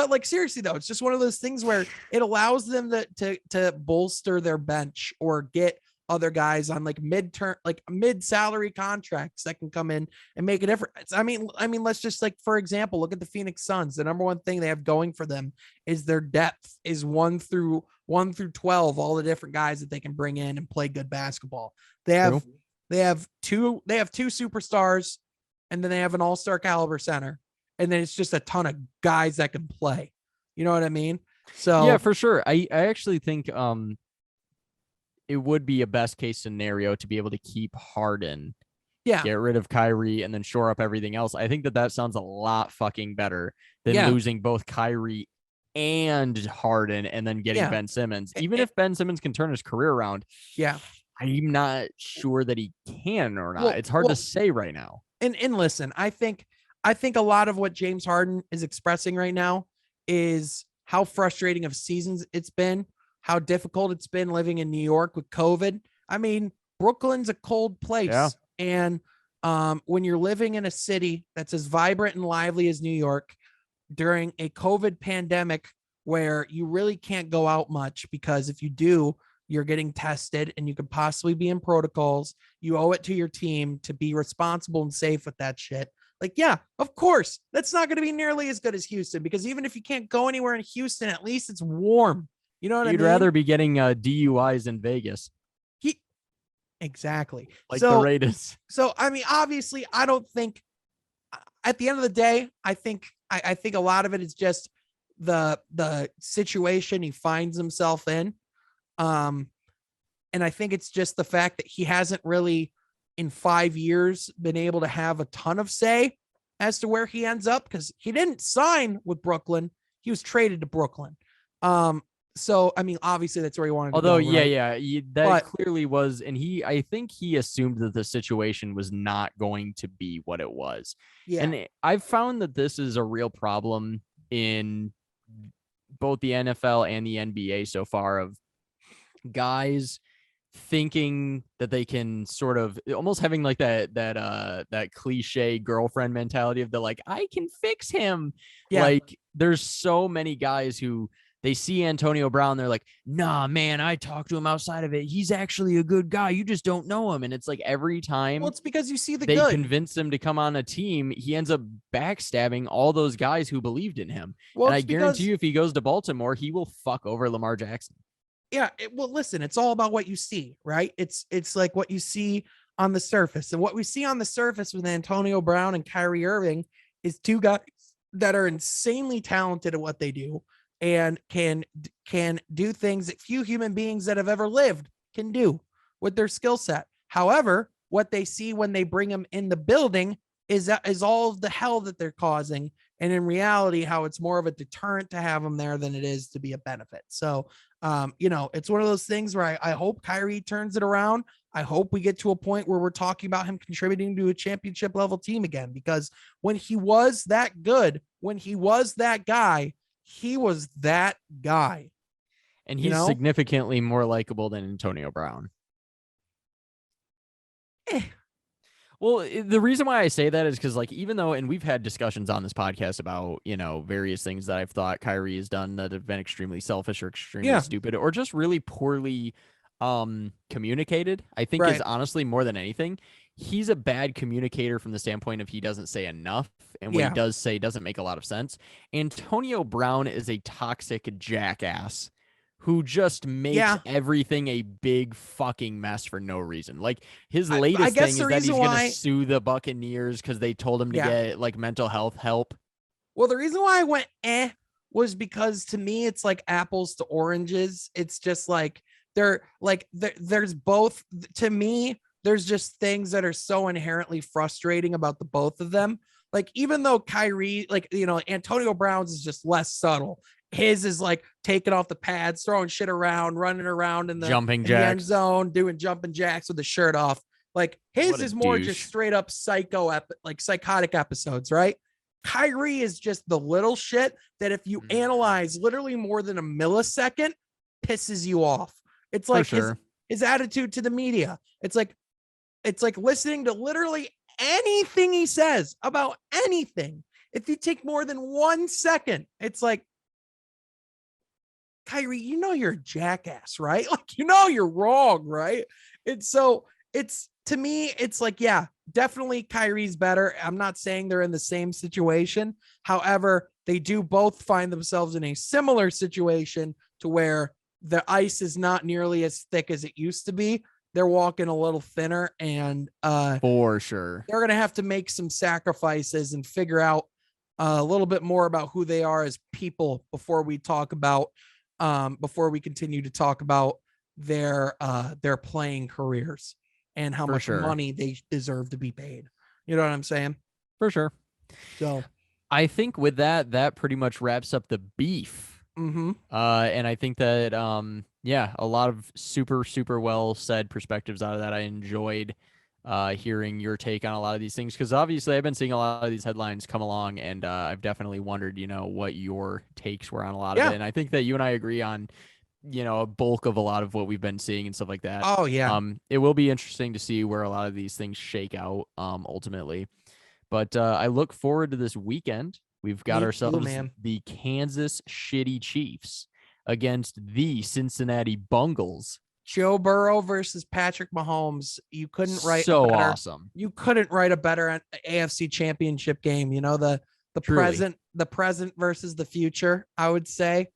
like, seriously though, it's just one of those things where it allows them to bolster their bench or get other guys on like mid salary contracts that can come in and make a difference. I mean, let's just, like, for example, look at the Phoenix Suns. The number one thing they have going for them is their depth is 1 through 12, all the different guys that they can bring in and play good basketball. They have two superstars, and then they have an all-star caliber center. And then it's just a ton of guys that can play. You know what I mean? So yeah, for sure. I actually think it would be a best case scenario to be able to keep Harden Yeah. get rid of Kyrie, and then shore up everything else. I think that sounds a lot fucking better than Yeah. losing both Kyrie and Harden and then getting Yeah. Ben Simmons. Even if Ben Simmons can turn his career around, Yeah. I'm not sure that he can or not. Well, It's hard to say right now. and listen, I think a lot of what James Harden is expressing right now is how frustrating of seasons it's been, how difficult it's been living in New York with COVID. I mean, Brooklyn's a cold Yeah. place. And when you're living in a city that's as vibrant and lively as New York during a COVID pandemic where you really can't go out much because if you do, you're getting tested and you could possibly be in protocols. You owe it to your team to be responsible and safe with that shit. Like, yeah, of course, that's not going to be nearly as good as Houston because even if you can't go anywhere in Houston, at least it's warm. You know what I You'd mean? rather be getting DUIs in Vegas, He, exactly. like the Raiders. So, I mean, obviously, I don't think at the end of the day, I think a lot of it is just the situation he finds himself in. And I think it's just the fact that he hasn't really in 5 years been able to have a ton of say as to where he ends up because he didn't sign with Brooklyn. He was traded to Brooklyn. So I mean, obviously that's where he wanted Although, to go. Right? that clearly was, and I think he assumed that the situation was not going to be what it was. Yeah. And I've found that this is a real problem in both the NFL and the NBA so far of guys thinking that they can sort of almost having like that cliche girlfriend mentality of the like, I can fix him. Yeah. Like there's so many guys who they see Antonio Brown, they're like, nah, man, I talked to him outside of it. He's actually a good guy. You just don't know him. And it's like every time Well, it's because you see the they good. convince him to come on a team, he ends up backstabbing all those guys who believed in him. Well, and I guarantee you, if he goes to Baltimore, he will fuck over Lamar Jackson. Yeah, well, listen, it's all about what you see, right? It's like what you see on the surface, and what we see on the surface with Antonio Brown and Kyrie Irving is two guys that are insanely talented at what they do and can do things that few human beings that have ever lived can do with their skill set. However, what they see when they bring them in the building is all of the hell that they're causing, and in reality, how it's more of a deterrent to have them there than it is to be a benefit. So. It's one of those things where I hope Kyrie turns it around. I hope we get to a point where we're talking about him contributing to a championship level team again, because when he was that good, when he was that guy, he was that guy. And he's significantly more likable than Antonio Brown. Well, the reason why I say that is because, like, even though, and we've had discussions on this podcast about, various things that I've thought Kyrie has done that have been extremely selfish or extremely stupid or just really poorly communicated, I think is honestly more than anything. He's a bad communicator from the standpoint of he doesn't say enough. And what he does say doesn't make a lot of sense. Antonio Brown is a toxic jackass who just makes everything a big fucking mess for no reason. Like his latest thing is that he's going to sue the Buccaneers because they told him to get like mental health help. Well, the reason why I went was because to me, it's like apples to oranges. It's just like there's both. To me, there's just things that are so inherently frustrating about the both of them. Like, even though Kyrie, Antonio Brown's is just less subtle. His is like taking off the pads, throwing shit around, running around in the end zone, doing jumping jacks with the shirt off. Like his is more just straight up psychotic episodes, right? Kyrie is just the little shit that if you analyze literally more than a millisecond, pisses you off. It's like his attitude to the media. It's like listening to literally anything he says about anything. If you take more than 1 second, it's like, Kyrie, you're a jackass, right? Like, you're wrong, right? To me, it's like, yeah, definitely Kyrie's better. I'm not saying they're in the same situation. However, they do both find themselves in a similar situation to where the ice is not nearly as thick as it used to be. They're walking a little thinner, and for sure, they're going to have to make some sacrifices and figure out a little bit more about who they are as people before we continue to talk about their playing careers. and how For much sure. money they deserve to be paid. You know what I'm saying? For sure. So I think with that pretty much wraps up the beef. mm-hmm. And I think that yeah, a lot of super, super well said perspectives out of that. I enjoyed hearing your take on a lot of these things, because obviously I've been seeing a lot of these headlines come along, and I've definitely wondered, what your takes were on a lot of Yeah. it. And I think that you and I agree on, a bulk of a lot of what we've been seeing and stuff like that. Oh yeah. It will be interesting to see where a lot of these things shake out ultimately. But I look forward to this weekend. We've got Me too, ourselves man. the Kansas Shitty Chiefs against the Cincinnati Bungles. Joe Burrow versus Patrick Mahomes. You couldn't write a So better. awesome. You couldn't write a better AFC Championship game. The Truly. present versus the future. I would say,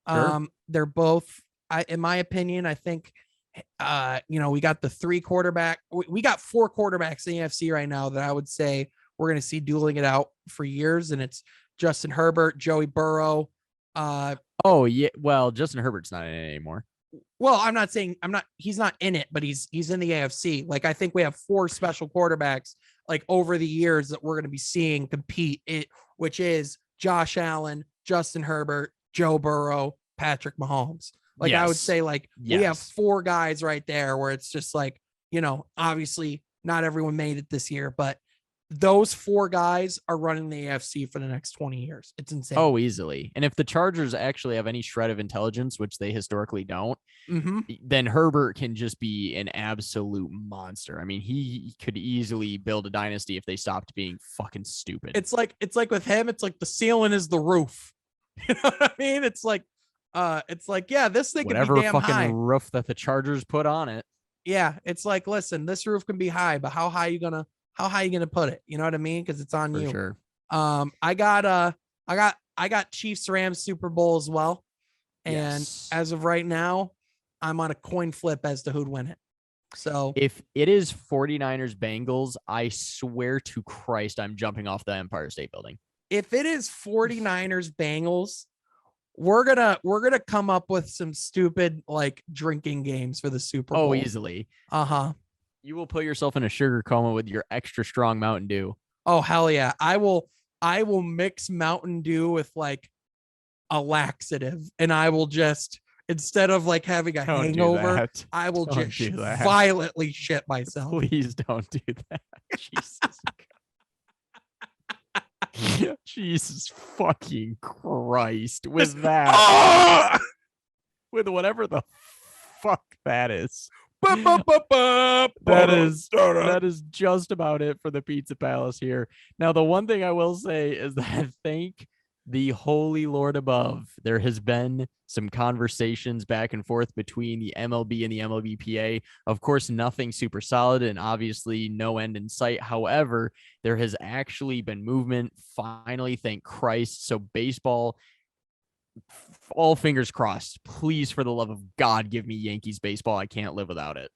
Sure. they're both. In my opinion, I think, we got the three quarterback. We got four quarterbacks in the AFC right now that I would say we're going to see dueling it out for years, and it's Justin Herbert, Joey Burrow. Oh yeah. Well, Justin Herbert's not in it anymore. Well, he's not in it, but he's in the AFC. Like, I think we have four special quarterbacks like over the years that we're going to be seeing compete it, which is Josh Allen, Justin Herbert, Joe Burrow, Patrick Mahomes. Like, I would say, like, we have four guys right there where it's just like, obviously not everyone made it this year, but those four guys are running the AFC for the next 20 years. It's insane. Oh, easily. And if the Chargers actually have any shred of intelligence, which they historically don't, then Herbert can just be an absolute monster. I mean, he could easily build a dynasty if they stopped being fucking stupid. It's like with him, it's like the ceiling is the roof. You know what I mean? It's like, yeah, this thing whatever can be damn fucking high. roof that the Chargers put on it. Yeah, it's like, listen, this roof can be high, but how high you gonna put it? You know what I mean? Because it's on For you. sure. I got Chiefs Rams Super Bowl as well. And as of right now, I'm on a coin flip as to who'd win it. So if it is 49ers Bengals, I swear to Christ, I'm jumping off the Empire State Building. If it is 49ers Bengals, we're gonna come up with some stupid like drinking games for the Super Bowl. Oh, easily. Uh-huh. You will put yourself in a sugar coma with your extra strong Mountain Dew. Oh, hell yeah. I will mix Mountain Dew with like a laxative, and I will just, instead of like having a hangover, I will just violently shit myself. Please don't do that. Jesus. Jesus fucking Christ. With that. With whatever the fuck that is. That is just about it for the Pizza Palace here. Now, the one thing I will say is that thank the holy Lord above, there has been some conversations back and forth between the MLB and the MLBPA. Of course, nothing super solid and obviously no end in sight. However, there has actually been movement. Finally, thank Christ. So baseball, all fingers crossed. Please, for the love of God, give me Yankees baseball. I can't live without it.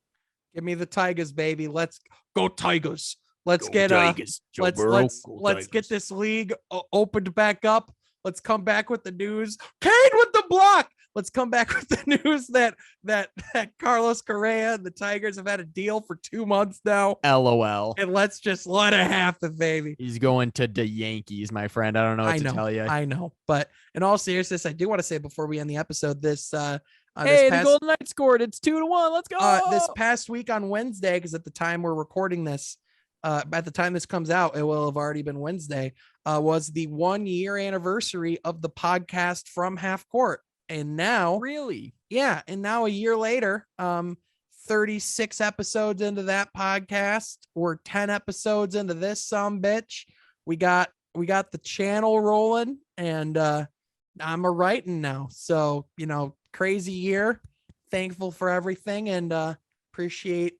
Give me the Tigers, baby. Let's go Tigers. Let's get Tigers. Let's get this league opened back up. Let's come back with the news. Cade with the block. Let's come back with the news that Carlos Correa and the Tigers have had a deal for 2 months now. LOL. And let's just let it happen, baby. He's going to the Yankees, my friend. I don't know what to tell you. I know. But in all seriousness, I do want to say before we end the episode, the Golden Knights scored. It's 2-1. Let's go. This past week on Wednesday, because at the time we're recording this, at the time this comes out, it will have already been Wednesday, was the 1 year anniversary of the podcast From Half Court. And now, and now a year later, 36 episodes into that podcast, we're 10 episodes into this bitch. We got the channel rolling, and I'm a writing now. So, crazy year. Thankful for everything, and appreciate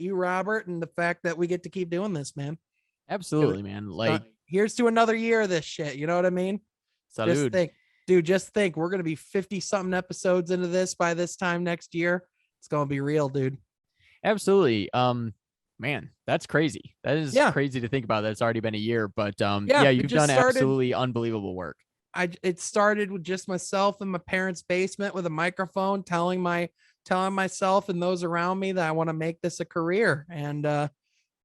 you, Robert, and the fact that we get to keep doing this, man. Absolutely, man. Like, here's to another year of this shit. You know what I mean? Salud. Just think we're going to be 50 something episodes into this by this time next year. It's going to be real, dude. Absolutely. Man, that's crazy. That is crazy to think about. That's already been a year, but you've done absolutely unbelievable work. It started with just myself in my parents' basement with a microphone telling my telling myself and those around me that I want to make this a career. And a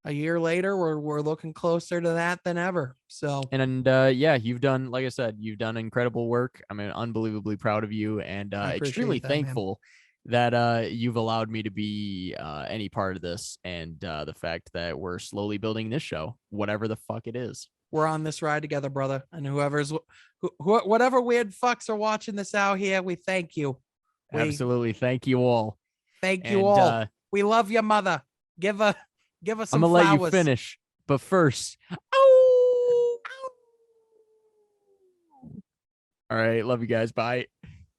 year later, we're looking closer to that than ever. So, And yeah, you've done, like I said, you've done incredible work. I'm unbelievably proud of you, and I extremely appreciate that, man. thankful that you've allowed me to be any part of this, and the fact that we're slowly building this show, whatever the fuck it is. We're on this ride together, brother. And whatever weird fucks are watching this out here, we thank you. We Absolutely, thank you all. thank you And all. We love your mother. Give her some I'm gonna flowers. let you finish, but first, ow! All right, love you guys. Bye.